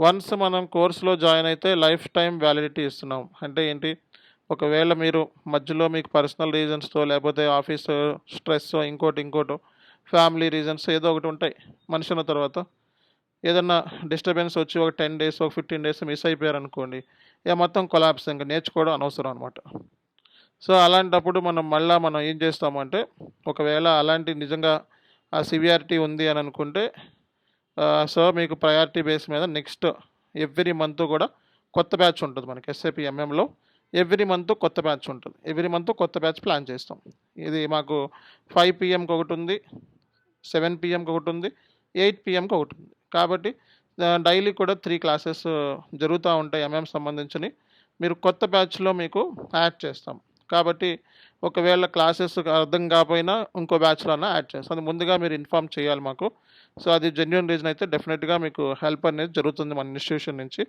Speaker 1: వన్స్ మనం కోర్సులో జాయిన్ అయితే లైఫ్ టైం వ్యాలిడిటీ ఇస్తున్నాం. అంటే ఏంటి, ఒకవేళ మీరు మధ్యలో మీకు పర్సనల్ రీజన్స్తో లేకపోతే ఆఫీస్ స్ట్రెస్ ఇంకోటో ఫ్యామిలీ రీజన్స్ ఏదో ఒకటి ఉంటాయి మనిషి ఉన్న తర్వాత, ఏదన్నా డిస్టర్బెన్స్ వచ్చి ఒక 10 డేస్ ఒక 15 డేస్ మిస్ అయిపోయారు అనుకోండి, ఇక మొత్తం కొలాప్స్, ఇంకా నేర్చుకోవడం అనవసరం అనమాట. సో అలాంటప్పుడు మనం ఏం చేస్తామంటే, ఒకవేళ అలాంటి నిజంగా ఆ సివియారిటీ ఉంది అని అనుకుంటే సో మీకు ప్రయారిటీ బేస్ మీద నెక్స్ట్ ఎవ్రీ మంత్ కూడా కొత్త బ్యాచ్ ఉంటుంది మనకి ఎస్ఏపి ఎంఎంలో. ఎవ్రీ మంత్ కొత్త బ్యాచ్ ఉంటుంది. ఎవ్రీ మంత్ కొత్త బ్యాచ్ ప్లాన్ చేస్తాం. ఇది మాకు 5 PMకి ఒకటి ఉంది, 7 PMకి ఒకటి ఉంది, 8 PMకి ఒకటి ఉంది. కాబట్టి డైలీ కూడా 3 క్లాసెస్ జరుగుతూ ఉంటాయి ఎంఎం సంబంధించినవి. మీరు కొత్త బ్యాచ్లో మీకు యాడ్ చేస్తాం. కాబట్టి ఒకవేళ క్లాసెస్ అర్థం కాకపోయినా ఇంకో బ్యాచ్లో అన్నా యాడ్ చేస్తాం. అది ముందుగా మీరు ఇన్ఫామ్ చేయాలి మాకు. సో అది జెన్యూన్ రీజన్ అయితే డెఫినెట్గా మీకు హెల్ప్ అనేది జరుగుతుంది మన ఇన్స్టిట్యూషన్ నుంచి.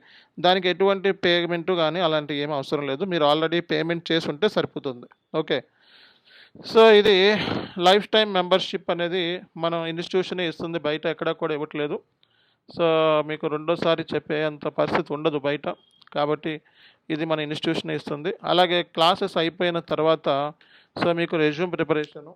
Speaker 1: దానికి ఎటువంటి పేమెంట్ కానీ అలాంటివి ఏమీ అవసరం లేదు. మీరు ఆల్రెడీ పేమెంట్ చేసి ఉంటే సరిపోతుంది. ఓకే. సో ఇది లైఫ్ టైం మెంబర్షిప్ అనేది మన ఇన్స్టిట్యూషనే ఇస్తుంది, బయట ఎక్కడా కూడా ఇవ్వట్లేదు. సో మీకు రెండోసారి చెప్పే అంత పరిస్థితి ఉండదు బయట. కాబట్టి ఇది మన ఇన్స్టిట్యూషన్ ఇస్తుంది. అలాగే క్లాసెస్ అయిపోయిన తర్వాత సో మీకు రెజ్యూమ్ ప్రిపరేషను,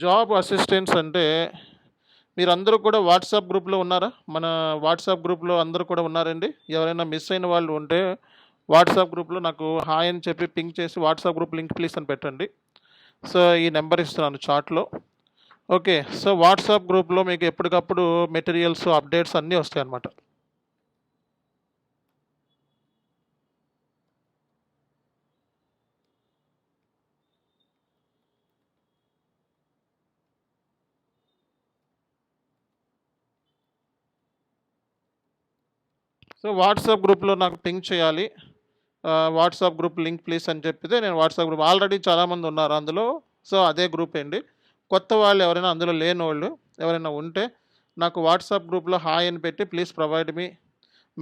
Speaker 1: జాబ్ అసిస్టెంట్స్ అంటే మీరందరూ కూడా వాట్సాప్ గ్రూప్లో ఉన్నారా? మన వాట్సాప్ గ్రూప్లో అందరూ కూడా ఉన్నారండి? ఎవరైనా మిస్ అయిన వాళ్ళు ఉంటే వాట్సాప్ గ్రూప్లో నాకు హాయ్ అని చెప్పి పింక్ చేసి వాట్సాప్ గ్రూప్ లింక్ ప్లీజ్ అని పెట్టండి. సో ఈ నెంబర్ ఇస్తున్నాను చాట్లో. ఓకే. సో వాట్సాప్ గ్రూప్లో మీకు ఎప్పటికప్పుడు మెటీరియల్స్ అప్డేట్స్ అన్నీ వస్తాయి అన్నమాట. సో వాట్సాప్ గ్రూప్లో నాకు పింక్ చేయాలి. వాట్సాప్ గ్రూప్ లింక్ ప్లీజ్ అని చెప్పితే నేను వాట్సాప్ గ్రూప్ ఆల్రెడీ చాలామంది ఉన్నారు అందులో. సో అదే గ్రూప్ అండి. కొత్త వాళ్ళు ఎవరైనా అందులో లేని వాళ్ళు ఎవరైనా ఉంటే నాకు వాట్సాప్ గ్రూప్లో హాయ్ అని పెట్టి please provide me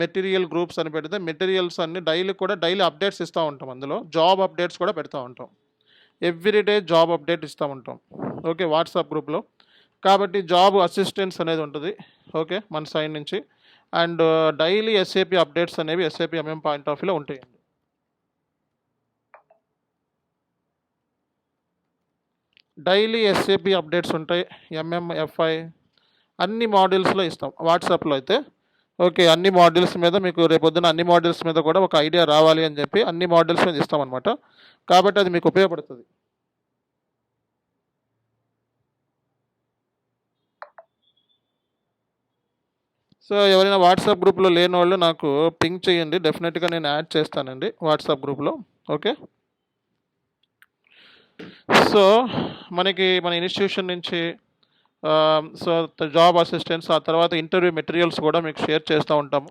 Speaker 1: material groups అని పెడితే మెటీరియల్స్ అన్ని డైలీ అప్డేట్స్ ఇస్తూ ఉంటాం. అందులో జాబ్ అప్డేట్స్ కూడా పెడతా ఉంటాం. ఎవ్రీడే జాబ్ అప్డేట్ ఇస్తూ ఉంటాం. ఓకే. వాట్సాప్ గ్రూప్లో కాబట్టి జాబ్ అసిస్టెన్స్ అనేది ఉంటుంది. ఓకే. మన సైడ్ నుంచి అండ్ డైలీ ఎస్ఏపి అప్డేట్స్ అనేవి ఎస్ఏపి ఎంఎం పాయింట్ ఆఫ్ వ్యూలో ఉంటాయండి. డైలీ ఎస్ఏపి అప్డేట్స్ ఉంటాయి. ఎంఎం ఎఫ్ఐ అన్ని మాడ్యూల్స్లో ఇస్తాం వాట్సాప్లో అయితే. ఓకే. అన్ని మాడ్యూల్స్ మీద మీకు రేపొద్దున అన్ని మాడ్యూల్స్ మీద కూడా ఒక ఐడియా రావాలి అని చెప్పి అన్ని మాడ్యూల్స్ మీద ఇస్తామన్నమాట. కాబట్టి అది మీకు ఉపయోగపడుతుంది. సో ఎవరైనా వాట్సాప్ గ్రూప్లో లేని వాళ్ళు నాకు పింక్ చేయండి. డెఫినెట్గా నేను యాడ్ చేస్తానండి వాట్సాప్ గ్రూప్లో. ఓకే. సో మనకి మన ఇన్స్టిట్యూషన్ నుంచి సో జాబ్ అసిస్టెన్స్ ఆ తర్వాత ఇంటర్వ్యూ మెటీరియల్స్ కూడా మీకు షేర్ చేస్తూ ఉంటాము.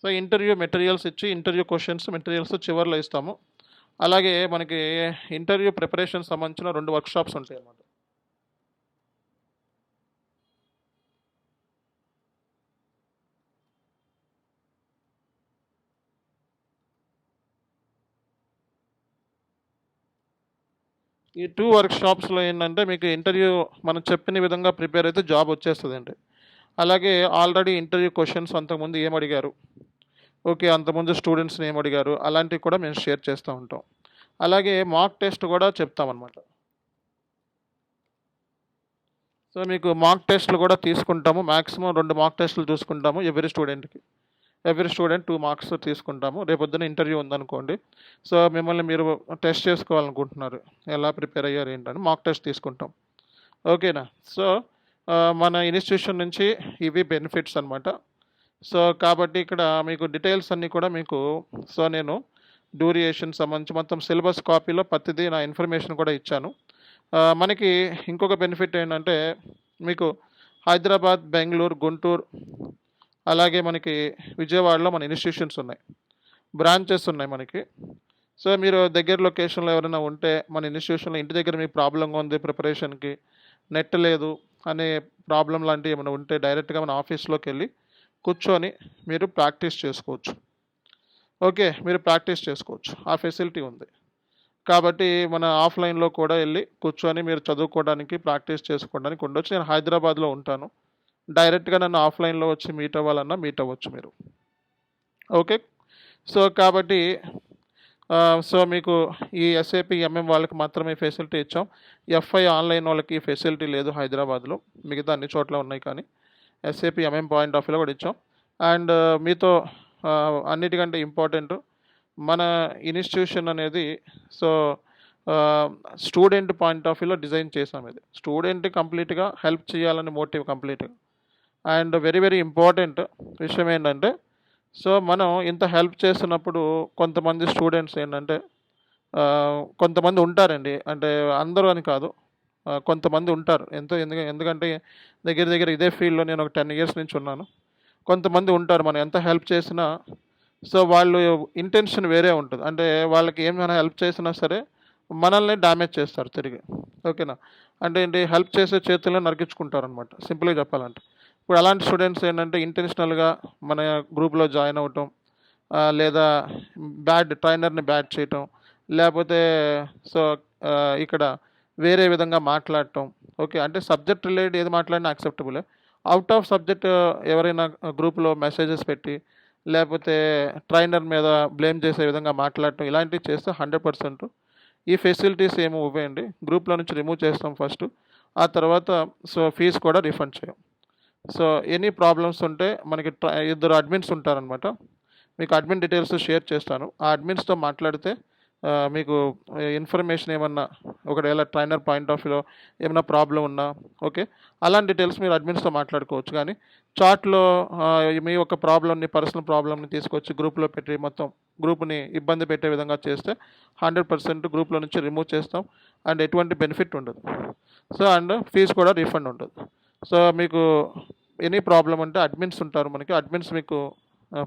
Speaker 1: సో ఇంటర్వ్యూ మెటీరియల్స్ ఇచ్చి ఇంటర్వ్యూ క్వశ్చన్స్ మెటీరియల్స్ చివరిలో ఇస్తాము. అలాగే మనకి ఇంటర్వ్యూ ప్రిపరేషన్ సంబంధించిన 2 వర్క్షాప్స్ ఉంటాయి అన్నమాట. ఈ 2 వర్క్షాప్స్లో ఏంటంటే మీకు ఇంటర్వ్యూ మనం చెప్పిన విధంగా ప్రిపేర్ అయితే జాబ్ వచ్చేస్తుందండి. అలాగే ఆల్రెడీ ఇంటర్వ్యూ క్వశ్చన్స్ అంతకుముందు ఏమడిగారు, ఓకే, అంతకుముందు స్టూడెంట్స్ని ఏమడిగారు అలాంటివి కూడా మేము షేర్ చేస్తూ ఉంటాం. అలాగే మాక్ టెస్ట్ కూడా చెప్తామన్నమాట. సో మీకు మాక్ టెస్ట్లు కూడా తీసుకుంటాము. మ్యాక్సిమం 2 మాక్ టెస్టులు చూసుకుంటాము ఎవ్రీ స్టూడెంట్ 2 మార్క్స్ తీసుకుంటాము. రేపొద్దున ఇంటర్వ్యూ ఉందనుకోండి, సో మిమ్మల్ని మీరు టెస్ట్ చేసుకోవాలనుకుంటున్నారు, ఎలా ప్రిపేర్ అయ్యారు ఏంటని మాక్ టెస్ట్ తీసుకుంటాం. ఓకేనా. సో మన ఇన్స్టిట్యూషన్ నుంచి ఇవి బెనిఫిట్స్ అనమాట. సో కాబట్టి ఇక్కడ మీకు డీటెయిల్స్ అన్నీ కూడా మీకు సో నేను డ్యూరియేషన్ సంబంధించి మొత్తం సిలబస్ కాపీలో ప్రతిదీ నా ఇన్ఫర్మేషన్ కూడా ఇచ్చాను. మనకి ఇంకొక బెనిఫిట్ ఏంటంటే మీకు హైదరాబాద్, బెంగళూరు, గుంటూరు అలాగే మనకి విజయవాడలో మన ఇన్స్టిట్యూషన్స్ ఉన్నాయి, బ్రాంచెస్ ఉన్నాయి మనకి. సో మీరు దగ్గర లొకేషన్లో ఎవరైనా ఉంటే మన ఇన్స్టిట్యూషన్లో ఇంటి దగ్గర మీకు ప్రాబ్లంగా ఉంది, ప్రిపరేషన్కి నెట్ లేదు అనే ప్రాబ్లం లాంటివి ఏమైనా ఉంటే డైరెక్ట్గా మన ఆఫీస్లోకి వెళ్ళి కూర్చొని మీరు ప్రాక్టీస్ చేసుకోవచ్చు. ఓకే, మీరు ప్రాక్టీస్ చేసుకోవచ్చు, ఆ ఫెసిలిటీ ఉంది. కాబట్టి మన ఆఫ్లైన్లో కూడా వెళ్ళి కూర్చొని మీరు చదువుకోవడానికి ప్రాక్టీస్ చేసుకోవడానికి ఉండొచ్చు. నేను హైదరాబాద్లో ఉంటాను, డైరెక్ట్గా నన్ను ఆఫ్లైన్లో వచ్చి మీట్ అవ్వాలన్నా మీట్ అవ్వచ్చు మీరు. ఓకే. సో కాబట్టి సో మీకు ఈ ఎస్ఏపి ఎంఎం వాళ్ళకి మాత్రమే ఫెసిలిటీ ఇచ్చాం. ఎఫ్ఐ ఆన్లైన్ వాళ్ళకి ఫెసిలిటీ లేదు హైదరాబాద్లో, మిగతా అన్ని చోట్ల ఉన్నాయి, కానీ ఎస్ఏపి ఎంఎం పాయింట్ ఆఫ్ వ్యూలో కూడా ఇచ్చాం. అండ్ మీతో అన్నిటికంటే ఇంపార్టెంట్ మన ఇన్స్టిట్యూషన్ అనేది సో స్టూడెంట్ పాయింట్ ఆఫ్ వ్యూలో డిజైన్ చేసాం. ఇది స్టూడెంట్ కంప్లీట్గా హెల్ప్ చేయాలని మోటివ్ కంప్లీట్గా. అండ్ వెరీ వెరీ ఇంపార్టెంట్ విషయం ఏంటంటే సో మనం ఇంత హెల్ప్ చేస్తున్నప్పుడు కొంతమంది స్టూడెంట్స్ ఏంటంటే కొంతమంది ఉంటారండి, అంటే అందరూ అని కాదు, కొంతమంది ఉంటారు ఎందుకంటే దగ్గర ఇదే ఫీల్డ్లో నేను ఒక 10 years నుంచి ఉన్నాను. కొంతమంది ఉంటారు మనం ఎంత హెల్ప్ చేసినా సో వాళ్ళు ఇంటెన్షన్ వేరే ఉంటుంది, అంటే వాళ్ళకి ఏమైనా హెల్ప్ చేసినా సరే మనల్ని డ్యామేజ్ చేస్తారు తిరిగి. ఓకేనా. అంటే ఏంటి, హెల్ప్ చేసే చేతుల్లో నరికించుకుంటారు అనమాట, సింపుల్గా చెప్పాలంటే. ఇప్పుడు అలాంటి స్టూడెంట్స్ ఏంటంటే ఇంటెన్షనల్గా మన గ్రూప్లో జాయిన్ అవ్వటం, లేదా ట్రైనర్ని బ్యాడ్ చేయటం, లేకపోతే సో ఇక్కడ వేరే విధంగా మాట్లాడటం. ఓకే, అంటే సబ్జెక్ట్ రిలేటెడ్ ఏది మాట్లాడినా యాక్సెప్టబులే. అవుట్ ఆఫ్ సబ్జెక్ట్ ఎవరైనా గ్రూప్లో మెసేజెస్ పెట్టి లేకపోతే ట్రైనర్ మీద బ్లేమ్ చేసే విధంగా మాట్లాడటం, ఇలాంటివి చేస్తే 100% ఈ ఫెసిలిటీస్ ఏమి ఇవ్వండి, గ్రూప్లో నుంచి రిమూవ్ చేస్తాం ఫస్ట్, ఆ తర్వాత సో ఫీజు కూడా రిఫండ్ చేయం. సో ఎనీ ప్రాబ్లమ్స్ ఉంటే మనకి ఇద్దరు అడ్మిన్స్ ఉంటారనమాట. మీకు అడ్మిన్ డీటెయిల్స్ షేర్ చేస్తాను. ఆ అడ్మిన్స్తో మాట్లాడితే మీకు ఇన్ఫర్మేషన్ ఏమన్నా ఒకవేళ ట్రైనర్ పాయింట్ ఆఫ్ వ్యూలో ఏమైనా ప్రాబ్లం ఉన్నా ఓకే, అలాంటి డీటెయిల్స్ మీరు అడ్మిన్స్తో మాట్లాడుకోవచ్చు. కానీ చాట్లో మీ యొక్క ప్రాబ్లమ్ని, పర్సనల్ ప్రాబ్లమ్ని తీసుకొచ్చి గ్రూప్లో పెట్టి మొత్తం గ్రూప్ని ఇబ్బంది పెట్టే విధంగా చేస్తే 100% గ్రూప్లో నుంచి రిమూవ్ చేస్తాం అండ్ ఎటువంటి బెనిఫిట్ ఉండదు. సో అండ్ ఫీజు కూడా రీఫండ్ ఉండదు. సో మీకు ఎనీ ప్రాబ్లం ఉంటే అడ్మిన్స్ ఉంటారు మనకి, అడ్మిన్స్ మీకు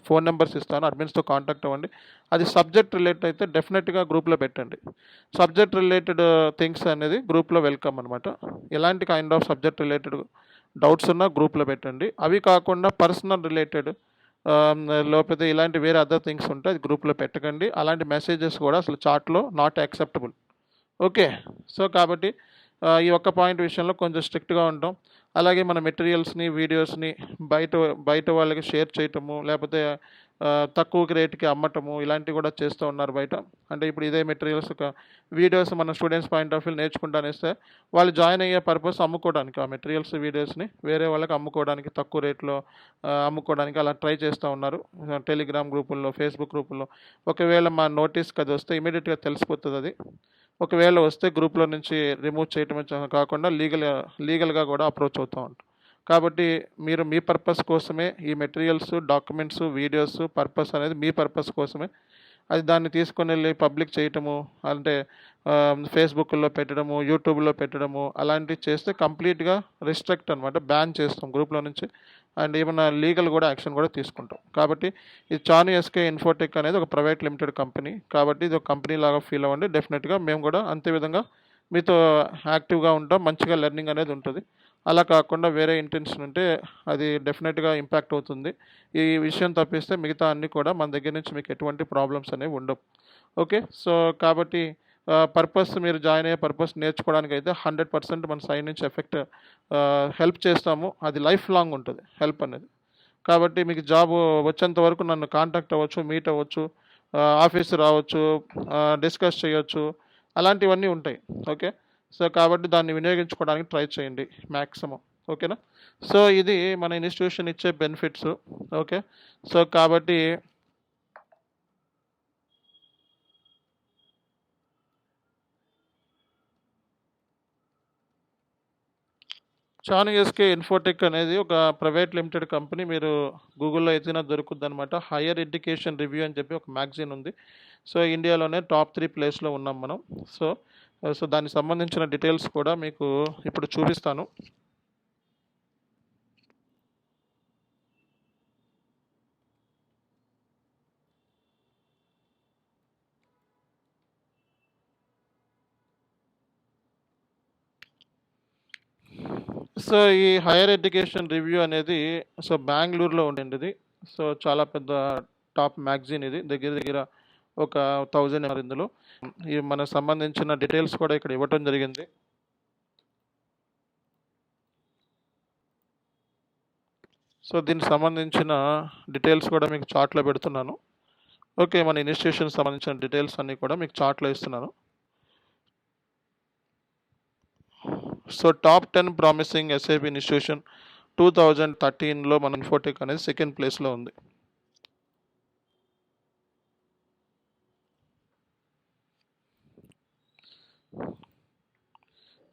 Speaker 1: ఫోన్ నెంబర్స్ ఇస్తాను, అడ్మిన్స్తో కాంటాక్ట్ అవ్వండి. అది సబ్జెక్ట్ రిలేటెడ్ అయితే డెఫినెట్గా గ్రూప్లో పెట్టండి. సబ్జెక్ట్ రిలేటెడ్ థింగ్స్ అనేది గ్రూప్లో వెల్కమ్ అనమాట. ఎలాంటి kind of subject related doubts ఉన్నా గ్రూప్లో పెట్టండి. అవి కాకుండా పర్సనల్ రిలేటెడ్ లేకపోతే ఇలాంటి వేరే అదర్ థింగ్స్ ఉంటే అది గ్రూప్లో పెట్టకండి. అలాంటి మెసేజెస్ కూడా అసలు చాట్లో నాట్ యాక్సెప్టబుల్. ఓకే, సో కాబట్టి ఈ ఒక్క పాయింట్ విషయంలో కొంచెం స్ట్రిక్ట్గా ఉంటాం. అలాగే మన మెటీరియల్స్ని, వీడియోస్ని బయట వాళ్ళకి షేర్ చేయటము, లేకపోతే తక్కువ రేటుకి అమ్మటము, ఇలాంటివి కూడా చేస్తూ ఉన్నారు బయట. అంటే ఇప్పుడు ఇదే మెటీరియల్స్ వీడియోస్ మన స్టూడెంట్స్ పాయింట్ ఆఫ్ వ్యూ నేర్చుకుంటానేస్తే వాళ్ళు జాయిన్ అయ్యే పర్పస్ అమ్ముకోవడానికి, ఆ మెటీరియల్స్ వీడియోస్ని వేరే వాళ్ళకి అమ్ముకోవడానికి, తక్కువ రేట్లో అమ్ముకోవడానికి అలా ట్రై చేస్తూ ఉన్నారు టెలిగ్రామ్ గ్రూపుల్లో, ఫేస్బుక్ గ్రూపుల్లో. ఒకవేళ మా నోటీస్కి అది వస్తే ఇమీడియట్గా తెలిసిపోతుంది. అది ఒకవేళ వస్తే గ్రూప్లో నుంచి రిమూవ్ చేయటమే కాకుండా లీగల్గా కూడా అప్రోచ్ అవుతూ ఉంటాం. కాబట్టి మీరు మీ పర్పస్ కోసమే ఈ మెటీరియల్స్, డాక్యుమెంట్స్, వీడియోస్ పర్పస్ అనేది మీ పర్పస్ కోసమే. అది దాన్ని తీసుకొని వెళ్ళి పబ్లిక్ చేయటము, అంటే ఫేస్బుక్లో పెట్టడము, యూట్యూబ్లో పెట్టడము అలాంటివి చేస్తే కంప్లీట్గా రిస్ట్రిక్ట్ అనమాట, బ్యాన్ చేస్తాం గ్రూప్లో నుంచి. అండ్ ఏమైనా లీగల్ కూడా యాక్షన్ కూడా తీసుకుంటాం. కాబట్టి ఇది చాను ఎస్కే ఇన్ఫోటెక్ అనేది ఒక ప్రైవేట్ లిమిటెడ్ కంపెనీ. కాబట్టి ఇది ఒక కంపెనీ లాగా ఫీల్ అవ్వండి. డెఫినెట్గా మేము కూడా అంతే విధంగా మీతో యాక్టివ్గా ఉంటాం, మంచిగా లెర్నింగ్ అనేది ఉంటుంది. అలా కాకుండా వేరే ఇంటెన్షన్ ఉంటే అది డెఫినెట్గా ఇంపాక్ట్ అవుతుంది. ఈ విషయం తప్పిస్తే మిగతా అన్నీ కూడా మన దగ్గర నుంచి మీకు ఎటువంటి ప్రాబ్లమ్స్ అనేవి ఉండవు. ఓకే, సో కాబట్టి పర్పస్ మీరు జాయిన్ అయ్యే పర్పస్ నేర్చుకోవడానికి అయితే 100% మన సైడ్ నుంచి హెల్ప్ చేస్తాము. అది లైఫ్ లాంగ్ ఉంటుంది హెల్ప్ అనేది. కాబట్టి మీకు జాబ్ వచ్చేంత వరకు నన్ను కాంటాక్ట్ అవ్వచ్చు, మీట్ అవ్వచ్చు, ఆఫీస్ రావచ్చు, డిస్కస్ చేయొచ్చు, అలాంటివన్నీ ఉంటాయి. ఓకే, సో కాబట్టి దాన్ని వినియోగించుకోవడానికి ట్రై చేయండి మ్యాక్సిమం. ఓకేనా, సో ఇది మన ఇన్స్టిట్యూషన్ ఇచ్చే బెనిఫిట్స్. ఓకే, సో కాబట్టి చాను ఎస్కే ఇన్ఫోటెక్ అనేది ఒక ప్రైవేట్ లిమిటెడ్ కంపెనీ. మీరు గూగుల్లో ఎత్తినా దొరుకుద్ది అనమాట. హైయర్ ఎడ్యుకేషన్ రివ్యూ అని చెప్పి ఒక మ్యాగజైన్ ఉంది. సో ఇండియాలోనే టాప్ 3 ప్లేస్లో ఉన్నాం మనం. సో దానికి సంబంధించిన డీటెయిల్స్ కూడా మీకు ఇప్పుడు చూపిస్తాను. సో ఈ హైయర్ ఎడ్యుకేషన్ రివ్యూ అనేది సో బెంగళూరులో ఉండేది. సో చాలా పెద్ద టాప్ మ్యాగజైన్ ఇది. దగ్గర ఒక 1000 ఇందులో ఈ మనకు సంబంధించిన డీటెయిల్స్ కూడా ఇక్కడ ఇవ్వటం జరిగింది. సో దీనికి సంబంధించిన డీటెయిల్స్ కూడా మీకు చార్ట్లో పెడుతున్నాను. ఓకే, మన ఇన్స్టిట్యూషన్ సంబంధించిన డీటెయిల్స్ అన్నీ కూడా మీకు చార్ట్లో ఇస్తున్నాను. So top 10 promising SIP institution 2013లో మన ఇన్ఫోటెక్ అనేది సెకండ్ ప్లేస్లో ఉంది.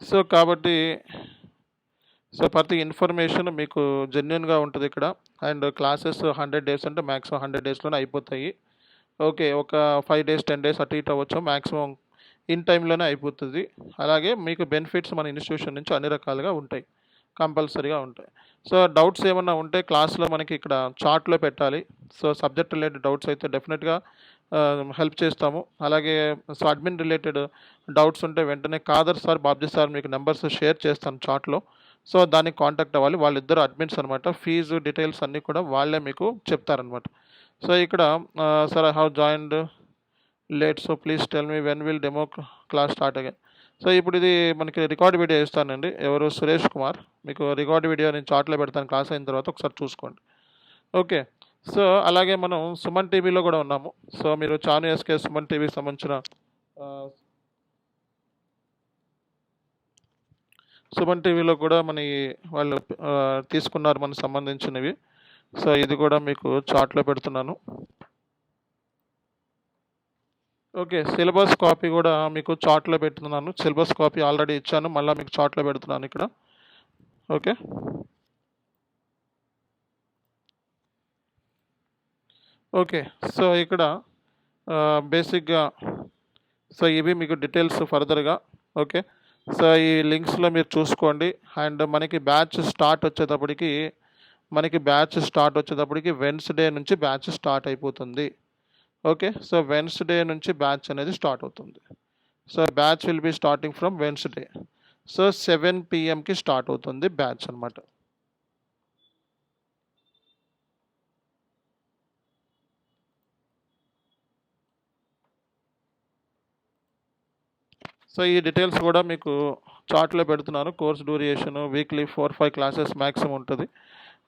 Speaker 1: సో కాబట్టి సో ప్రతి ఇన్ఫర్మేషన్ మీకు జెన్యున్గా ఉంటుంది ఇక్కడ. అండ్ క్లాసెస్ 100 డేస్ అంటే మ్యాక్సిమం 100 డేస్లోనే అయిపోతాయి. ఓకే, ఒక 5 డేస్ 10 డేస్ అటు ఇటు అవ్వచ్చు, మ్యాక్సిమం ఇన్ టైంలోనే అయిపోతుంది. అలాగే మీకు బెనిఫిట్స్ మన ఇన్స్టిట్యూషన్ నుంచి అన్ని రకాలుగా ఉంటాయి, కంపల్సరీగా ఉంటాయి. సో డౌట్స్ ఏమన్నా ఉంటే క్లాస్లో మనకి ఇక్కడ చార్ట్లో పెట్టాలి. సో సబ్జెక్ట్ రిలేటెడ్ డౌట్స్ అయితే డెఫినెట్గా హెల్ప్ చేస్తాము. అలాగే సో అడ్మిన్ రిలేటెడ్ డౌట్స్ ఉంటే వెంటనే కాదర్ సార్, బాబ్జీ సార్ మీకు నెంబర్స్ షేర్ చేస్తాను చార్ట్లో. సో దానికి కాంటాక్ట్ అవ్వాలి. వాళ్ళిద్దరు అడ్మిన్స్ అనమాట. ఫీజు డీటెయిల్స్ అన్నీ కూడా వాళ్ళే మీకు చెప్తారనమాట. సో ఇక్కడ sir I have joined late, so please tell me when will demo class start again. So ఇప్పుడు ఇది మనకి రికార్డ్ వీడియో ఇస్తానండి. ఎవరు సురేష్ కుమార్, మీకు రికార్డ్ వీడియో నేను చార్ట్లో పెడతాను క్లాస్ అయిన తర్వాత, ఒకసారి చూసుకోండి. ఓకే, సో అలాగే మనం సుమన్ టీవీలో కూడా ఉన్నాము. సో మీరు చాను ఎస్కే సుమన్ టీవీకి సంబంధించిన సుమన్ టీవీలో కూడా వాళ్ళు తీసుకున్నారు మనకు సంబంధించినవి. సో ఇది కూడా మీకు చార్ట్లో పెడుతున్నాను. ఓకే, సిలబస్ కాపీ కూడా మీకు చార్ట్లో పెడుతున్నాను. సిలబస్ కాపీ ఆల్రెడీ ఇచ్చాను, మళ్ళీ మీకు చార్ట్లో పెడుతున్నాను ఇక్కడ. Okay, okay. సో ఇక్కడ బేసిక్గా సో ఇవి మీకు డీటెయిల్స్ ఫర్దర్గా. ఓకే, సో ఈ లింక్స్లో మీరు చూసుకోండి. అండ్ మనకి బ్యాచ్ స్టార్ట్ వచ్చేటప్పటికి వెన్స్డే నుంచి బ్యాచ్ స్టార్ట్ అయిపోతుంది. ఓకే, సో వెన్స్డే నుంచి బ్యాచ్ అనేది స్టార్ట్ అవుతుంది. So batch will be starting from Wednesday. So 7 PM start అవుతుంది బ్యాచ్ అనమాట. సో ఈ డీటెయిల్స్ కూడా మీకు చార్ట్లో పెడుతున్నాను. Course duration weekly 4-5 classes maximum ఉంటుంది.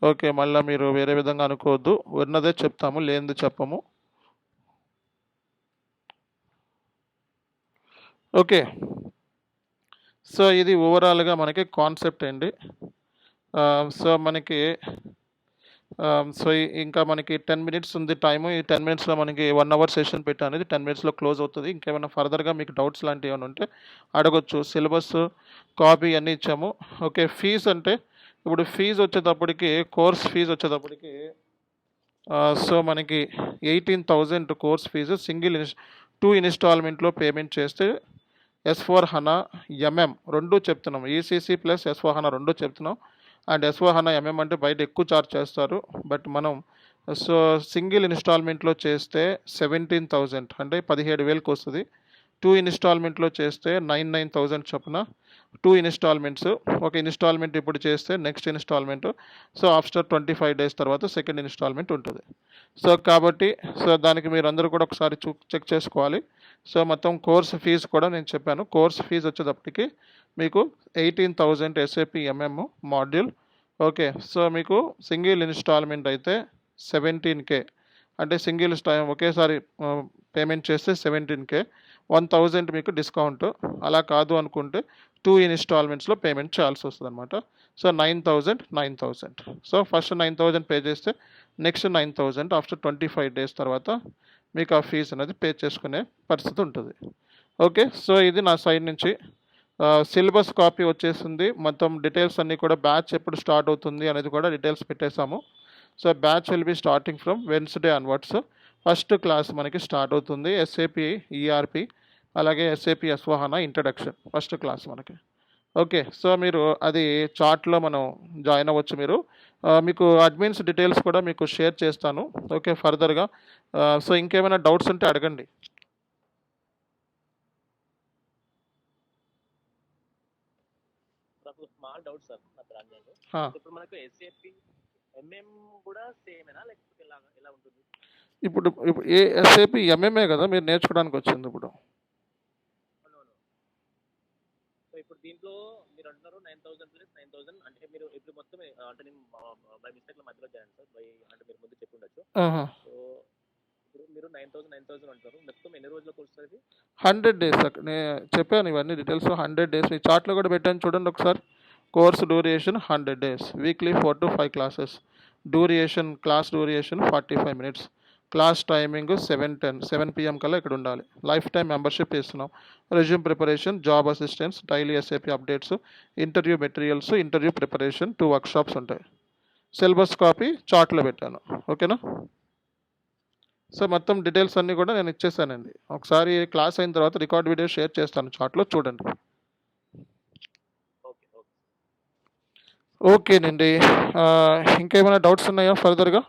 Speaker 1: ఓకే, మళ్ళీ మీరు వేరే విధంగా అనుకోవద్దు, ఉన్నదే చెప్తాము, లేనిది చెప్పము. ఓకే, సో ఇది ఓవరాల్గా మనకి కాన్సెప్ట్ అండి. సో మనకి ఇంకా మనకి 10 minutes ఉంది టైము. ఈ 10 minutesలో మనకి 1 hour సెషన్ పెట్టాను. ఇది 10 minutesలో క్లోజ్ అవుతుంది. ఇంకేమైనా ఫర్దర్గా మీకు డౌట్స్ లాంటివి ఏమైనా ఉంటే అడగొచ్చు. సిలబస్ కాపీ అన్నీ ఇచ్చాము. ఓకే, ఫీజు అంటే ఇప్పుడు కోర్స్ ఫీజు వచ్చేటప్పటికి సో మనకి 18,000 కోర్స్ ఫీజు. 2 ఇన్స్టాల్మెంట్లో పేమెంట్ చేస్తే S/4HANA MM రెండు చెప్తున్నాం. ECC ప్లస్ S/4HANA రెండు చెప్తున్నాం. అండ్ S/4HANA MM అంటే బయట ఎక్కువ ఛార్జ్ చేస్తారు. బట్ మనం సో సింగిల్ ఇన్స్టాల్మెంట్లో చేస్తే 17,000 అంటే 17,000కి వస్తుంది. 2 ఇన్స్టాల్మెంట్లో చేస్తే 9,000 చొప్పున 2 ఇన్స్టాల్మెంట్స్. ఒక ఇన్స్టాల్మెంట్ ఇప్పుడు చేస్తే next instalment so after 25 days తర్వాత సెకండ్ ఇన్స్టాల్మెంట్ ఉంటుంది. సో కాబట్టి దానికి మీరు అందరూ కూడా ఒకసారి చెక్ చేసుకోవాలి. సో మొత్తం కోర్స్ ఫీజు కూడా నేను చెప్పాను. కోర్స్ ఫీజు వచ్చేటప్పటికి మీకు 18,000 SAP MM module. Okay, so మీకు సింగిల్ ఇన్స్టాల్మెంట్ అయితే 17K అంటే సింగిల్ ఒకేసారి పేమెంట్ చేస్తే 17K, 1,000 మీకు డిస్కౌంట్. అలా కాదు అనుకుంటే 2 ఇన్స్టాల్మెంట్స్లో పేమెంట్ చేయాల్సి వస్తుంది అనమాట. సో 9,000. సో ఫస్ట్ 9,000 పే చేస్తే నెక్స్ట్ 9,000 ఆఫ్టర్ 25 days తర్వాత మీకు ఆ ఫీజు అనేది పే చేసుకునే పరిస్థితి ఉంటుంది. ఓకే, సో ఇది నా సైడ్ నుంచి. సిలబస్ కాపీ వచ్చేసింది. మొత్తం డీటెయిల్స్ అన్నీ కూడా బ్యాచ్ ఎప్పుడు స్టార్ట్ అవుతుంది అనేది కూడా డీటెయిల్స్ పెట్టేశాము. So batch will be starting from Wednesday onwards. First class మనకి స్టార్ట్ అవుతుంది SAP ERP అలాగే SAP S/4HANA introduction first class మనకి. ఓకే, సో మీరు అది చార్ట్లో మనం జాయిన్ అవ్వచ్చు. మీకు అడ్మిన్స్ డీటెయిల్స్ కూడా మీకు షేర్ చేస్తాను. ఓకే, ఫర్దర్గా. సో ఇంకేమైనా డౌట్స్ ఉంటే అడగండి.
Speaker 9: నాకు స్మాల్ డౌట్ సార్ నా ప్రాంతంలో. ఇప్పుడు మనకు SAP MM కూడా సేమేనా లేకపోతే ఎలా ఉంటుంది?
Speaker 1: ఇప్పుడు ఏ SAP MMఏ కదా మీరు నేర్చుకోవడానికి వచ్చింది ఇప్పుడు.
Speaker 9: సో ఇప్పుడు దీంట్లో మీరు అంటున్నారు 9,000 ప్లస్ 9,000 అంటే మీరు ఇప్పుడు మొత్తం అంటే నేను బై మిస్టేక్లో మధ్యలో జాయిన్ సార్ అంటే మీరు ముందు చెప్పి ఉండొచ్చు. సో ఇప్పుడు మీరు 9,000 అంటారు, మొత్తం ఎన్ని రోజులకు వస్తుంది?
Speaker 1: 100 days. నేను చెప్పాను ఇవన్నీ డీటెయిల్స్. 100 days మీ చార్ట్లో కూడా పెట్టాను చూడండి ఒకసారి. Course duration 100 days, weekly 4 to 5 classes. Class duration 45 minutes. Class timing 7 PM కల్లా ఇక్కడ ఉండాలి. లైఫ్ టైం మెంబర్షిప్ ఇస్తున్నాం. Resume preparation, job assistance, daily SAP updates, interview materials, interview preparation, 2 workshops ఉంటాయి. సిలబస్ కాపీ చార్ట్లో పెట్టాను. ఓకేనా? సో మొత్తం డీటెయిల్స్ అన్నీ కూడా నేను ఇచ్చేసానండి. ఒకసారి క్లాస్ అయిన తర్వాత రికార్డ్ వీడియో షేర్ చేస్తాను చార్ట్లో చూడండి. ఓకేనండి, ఇంకేమైనా డౌట్స్ ఉన్నాయా ఫర్దర్గా?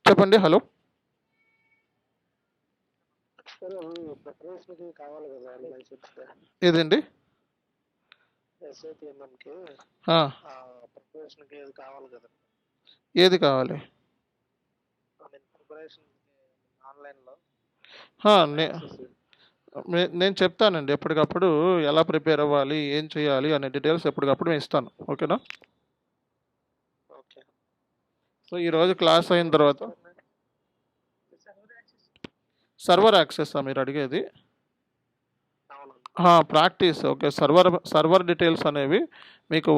Speaker 1: చెప్పండి. హలో, ఏదండి? ఏది కావాలి? నేను చెప్తానండి ఎప్పటికప్పుడు ఎలా ప్రిపేర్ అవ్వాలి, ఏం చేయాలి అనే డీటెయిల్స్ ఎప్పటికప్పుడు నేను ఇస్తాను. ఓకేనా? సో ఈరోజు క్లాస్ అయిన తర్వాత సర్వర్ యాక్సెస్ మీరు అడిగేది? Practice okay. సర్వర్ డీటెయిల్స్ అనేవి మీకు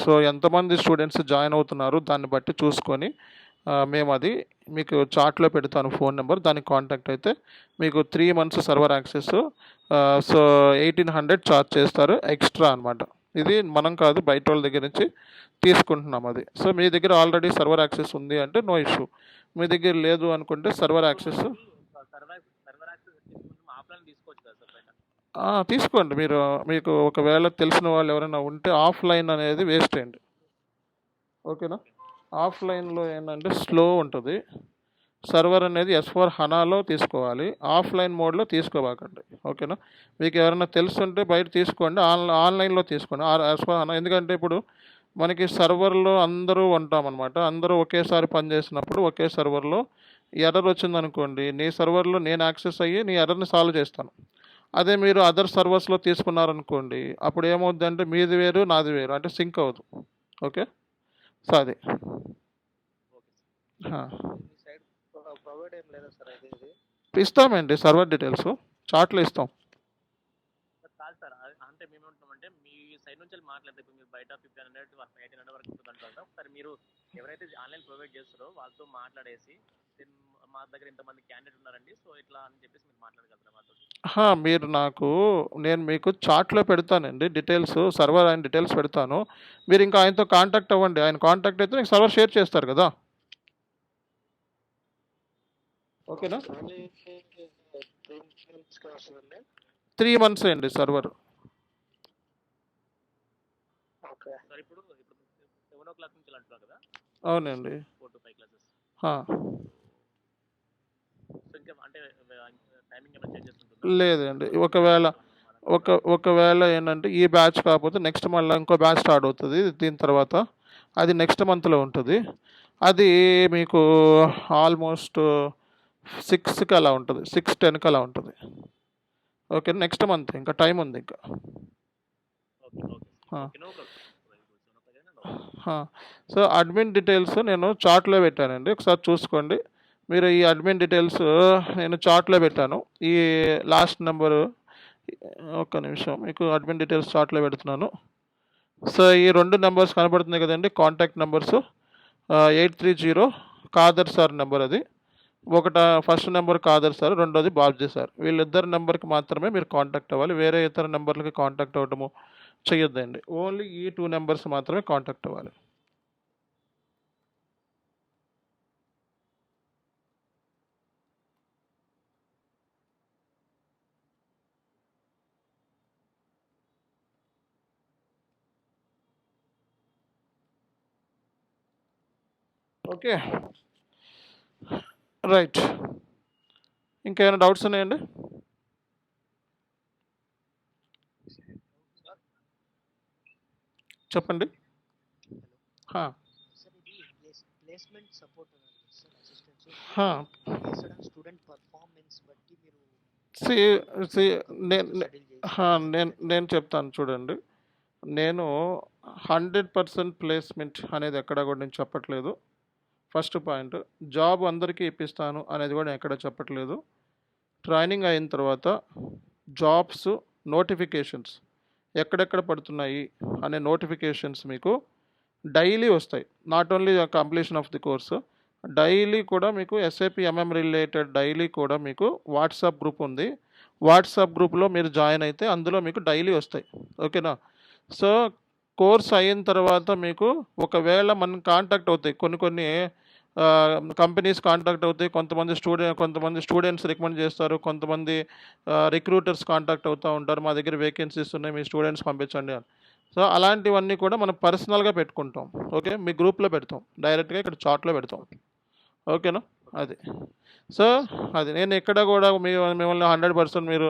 Speaker 1: సో ఎంతమంది స్టూడెంట్స్ జాయిన్ అవుతున్నారు దాన్ని బట్టి చూసుకొని మేము అది మీకు చార్ట్లో పెడతాను ఫోన్ నెంబర్, దానికి కాంటాక్ట్ అయితే మీకు 3 months server access so 1800 charge చేస్తారు ఎక్స్ట్రా అనమాట. ఇది మనం కాదు, బయట వాళ్ళ దగ్గర నుంచి తీసుకుంటున్నాం అది. సో మీ దగ్గర ఆల్రెడీ సర్వర్ యాక్సెస్ ఉంది అంటే నో ఇష్యూ, మీ దగ్గర లేదు అనుకుంటే సర్వర్ యాక్సెస్
Speaker 9: సర్వర్ యాక్సెస్ తీసుకుంటే ఆఫ్లైన్ తీసుకోవచ్చు కదా సార్ పైన?
Speaker 1: తీసుకోండి. మీకు ఒకవేళ తెలిసిన వాళ్ళు ఎవరైనా ఉంటే ఆఫ్లైన్ అనేది వేస్ట్ అయ్యండి, ఓకేనా. ఆఫ్లైన్లో ఏంటంటే స్లో ఉంటుంది, సర్వర్ అనేది S/4HANAలో తీసుకోవాలి, ఆఫ్లైన్ మోడ్లో తీసుకోబాకండి, ఓకేనా. మీకు ఎవరైనా తెలుసుంటే బయట తీసుకోండి, ఆన్లైన్లో తీసుకోండి S/4HANA. ఎందుకంటే ఇప్పుడు మనకి సర్వర్లో అందరూ ఉంటామన్నమాట, అందరూ ఒకేసారి పనిచేసినప్పుడు ఒకే సర్వర్లో ఎర్రర్ వచ్చిందనుకోండి, నీ సర్వర్లో నేను యాక్సెస్ అయ్యి నీ ఎర్రర్ని సాల్వ్ చేస్తాను. అదే మీరు అదర్ సర్వర్స్లో తీసుకున్నారనుకోండి, అప్పుడు ఏమవుద్ది అంటే మీది వేరు నాది వేరు, అంటే సింక్ అవ్వదు, ఓకే. సో అది
Speaker 2: మీ సైడ్ ప్రొవైడ్ ఏం లేదా సార్ అయితే ఇది?
Speaker 1: ఇస్తామండి, సర్వర్ డీటెయిల్స్ చార్ట్లో ఇస్తాం.
Speaker 9: కాదు సార్, అంటే మేము ఏమంటామంటే మీ సైడ్ నుంచి మాట్లాడితే ఇప్పుడు మీరు బయట 1500 1800 వరకు ఉంటుంది అంటారు. ఒకసారి మీరు ఎవరైతే ఆన్లైన్ ప్రొవైడ్ చేస్తారో వాళ్ళతో మాట్లాడేసి మా దగ్గర ఇంతమంది క్యాండిడేట్ ఉన్నారండి సో ఇట్లా అని చెప్పేసి మీరు మాట్లాడగలుగుతారా మాతో?
Speaker 1: నేను మీకు చార్ట్లో పెడతానండి డీటెయిల్స్, సర్వర్ ఆయన డీటెయిల్స్ పెడతాను. మీరు ఇంకా ఆయనతో కాంటాక్ట్ అవ్వండి, ఆయన కాంటాక్ట్ అయితే మీకు సర్వర్ షేర్ చేస్తారు కదా, ఓకేనా. 3 months అండి సర్వర్.
Speaker 9: సార్ ఇప్పుడు 7 o'clock నుంచి అంటున్నారు కదా?
Speaker 1: అవునండి.
Speaker 9: 4 to 5 classes. సో ఇంకా అంటే టైమింగ్ ఏమైనా చేంజెస్ ఉంటుందా?
Speaker 1: లేదండి, ఒకవేళ ఏంటంటే ఈ బ్యాచ్ కాకపోతే నెక్స్ట్ మళ్ళీ ఇంకో బ్యాచ్ స్టార్ట్ అవుతుంది దీని తర్వాత, అది నెక్స్ట్ మంత్లో ఉంటుంది. అది మీకు ఆల్మోస్ట్ 6కి అలా ఉంటుంది, 6-10కి అలా ఉంటుంది, ఓకే. నెక్స్ట్ మంత్ ఇంకా టైం ఉంది ఇంకా. సో అడ్మిన్ డీటెయిల్స్ నేను చార్ట్లో పెట్టానండి, ఒకసారి చూసుకోండి. మీరు ఈ అడ్మిన్ డీటెయిల్స్ నేను చార్ట్లో పెట్టాను, ఈ లాస్ట్ నెంబరు, ఒక్క నిమిషం మీకు అడ్మిన్ డీటెయిల్స్ చార్ట్లో పెడుతున్నాను. సో ఈ 2 నెంబర్స్ కనబడుతున్నాయి కదండి, contact numbers. 830 Khader sir number, అది ఫస్ట్ నెంబర్ ఖాదర్ సార్, రెండోది బాబ్జీ సార్. వీళ్ళిద్దరు నెంబర్కి మాత్రమే మీరు కాంటాక్ట్ అవ్వాలి, వేరే ఇతర నెంబర్లకి కాంటాక్ట్ అవ్వటము చేయొద్దండి, ఓన్లీ ఈ 2 నెంబర్స్ మాత్రమే కాంటాక్ట్ అవ్వాలి. Okay right. ఇంకేమైనా డౌట్స్ ఉన్నాయండి? చెప్పండి.
Speaker 2: సార్ ఇది placement support sir, assistant student performance బట్టి మీరు
Speaker 1: నేను చెప్తాను చూడండి. నేను 100% ప్లేస్మెంట్ అనేది ఎక్కడ కూడా నేను చెప్పట్లేదు. ఫస్ట్ పాయింట్, జాబ్ అందరికీ ఇప్పిస్తాను అనేది కూడా ఎక్కడ చెప్పట్లేదు. ట్రైనింగ్ అయిన తర్వాత జాబ్స్ నోటిఫికేషన్స్ ఎక్కడెక్కడ పడుతున్నాయి అనే నోటిఫికేషన్స్ మీకు డైలీ వస్తాయి. Not only completion of the course, daily కూడా మీకు SAP MM రిలేటెడ్ డైలీ కూడా మీకు వాట్సాప్ గ్రూప్ ఉంది, వాట్సాప్ గ్రూప్లో మీరు జాయిన్ అయితే అందులో మీకు డైలీ వస్తాయి, ఓకేనా. సో కోర్స్ అయిన తర్వాత మీకు ఒకవేళ మనం కాంటాక్ట్ అవుతాయి, కొన్ని కంపెనీస్ కాంటాక్ట్ అవుతాయి, కొంతమంది స్టూడెంట్స్ రికమెండ్ చేస్తారు, కొంతమంది రిక్రూటర్స్ కాంటాక్ట్ అవుతూ ఉంటారు, మా దగ్గర వేకెన్సీస్ ఉన్నాయి మీ స్టూడెంట్స్ పంపించండి అని. సో అలాంటివన్నీ కూడా మనం పర్సనల్గా పెట్టుకుంటాం, ఓకే. మీ గ్రూప్లో పెడతాం, డైరెక్ట్గా ఇక్కడ చాట్లో పెడతాం, ఓకేనా. అది సో అది నేను ఎక్కడ కూడా మిమ్మల్ని 100% మీరు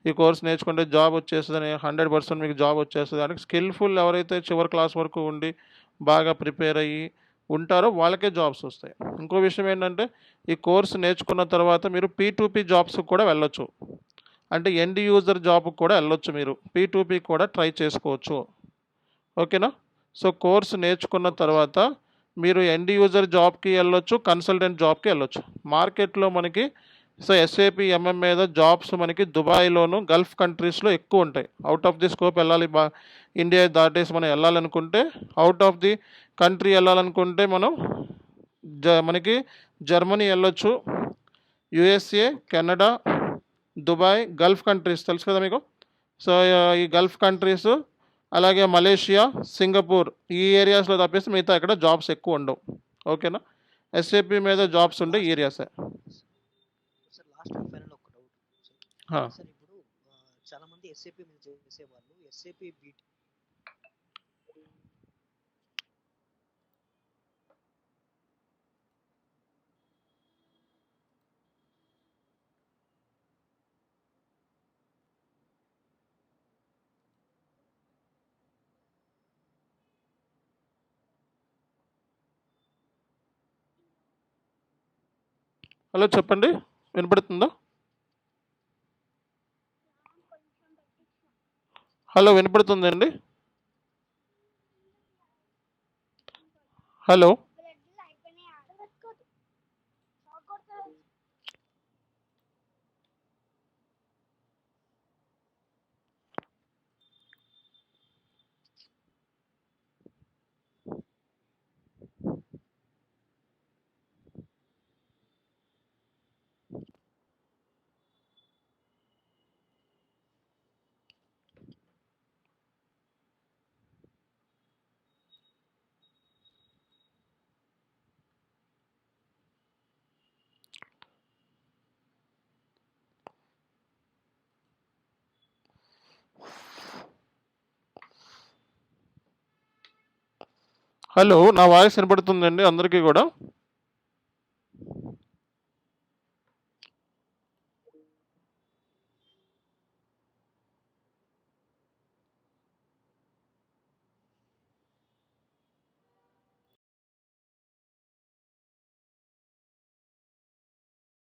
Speaker 1: ఈ కోర్స్ నేర్చుకుంటే జాబ్ వచ్చేస్తుందని 100% మీకు జాబ్ వచ్చేస్తుంది అని, స్కిల్ఫుల్ ఎవరైతే చివరి క్లాస్ వరకు ఉండి బాగా ప్రిపేర్ అయ్యి ఉంటారో వాళ్ళకే జాబ్స్ వస్తాయి. ఇంకో విషయం ఏంటంటే ఈ కోర్స్ నేర్చుకున్న తర్వాత మీరు P2P జాబ్స్కి కూడా వెళ్ళొచ్చు, అంటే ఎండ్ యూజర్ జాబ్కి కూడా వెళ్ళొచ్చు, మీరు P2P కూడా ట్రై చేసుకోవచ్చు, ఓకేనా. సో కోర్స్ నేర్చుకున్న తర్వాత మీరు ఎండ్ యూజర్ జాబ్కి వెళ్ళొచ్చు, కన్సల్టెంట్ జాబ్కి వెళ్ళొచ్చు. మార్కెట్లో మనకి సో ఎస్ఏపి ఎంఎం మీద జాబ్స్ మనకి దుబాయ్లోను గల్ఫ్ కంట్రీస్లో ఎక్కువ ఉంటాయి. అవుట్ ఆఫ్ ది స్కోప్ వెళ్ళాలి, ఇండియా దాటేసి మనం వెళ్ళాలనుకుంటే, అవుట్ ఆఫ్ ది కంట్రీ వెళ్ళాలనుకుంటే మనం మనకి జర్మనీ వెళ్ళొచ్చు, USA, Canada, Dubai, Gulf countries తెలుసు కదా మీకు. సో ఈ గల్ఫ్ కంట్రీస్, అలాగే మలేషియా, సింగపూర్, ఈ ఏరియాస్లో తప్పేసి మిగతా ఇక్కడ జాబ్స్ ఎక్కువ ఉండవు. ఓకేనా. ఎస్ఏపి మీద జాబ్స్ ఉండే ఏరియాసే.
Speaker 2: సార్ లాస్ట్ అండ్ ఫైనల్ ఒక డౌట్
Speaker 1: హా.
Speaker 2: సార్. ఇప్పుడు చాలా మంది ఎస్ఏపి మీద చేసేవాళ్ళు ఎస్ఏపి బీట్
Speaker 1: హలో చెప్పండి, వినపడుతుందా? హలో వినపడుతుందండి? హలో హలో, నా వాయిస్ వినపడుతుందండి అందరికీ కూడా?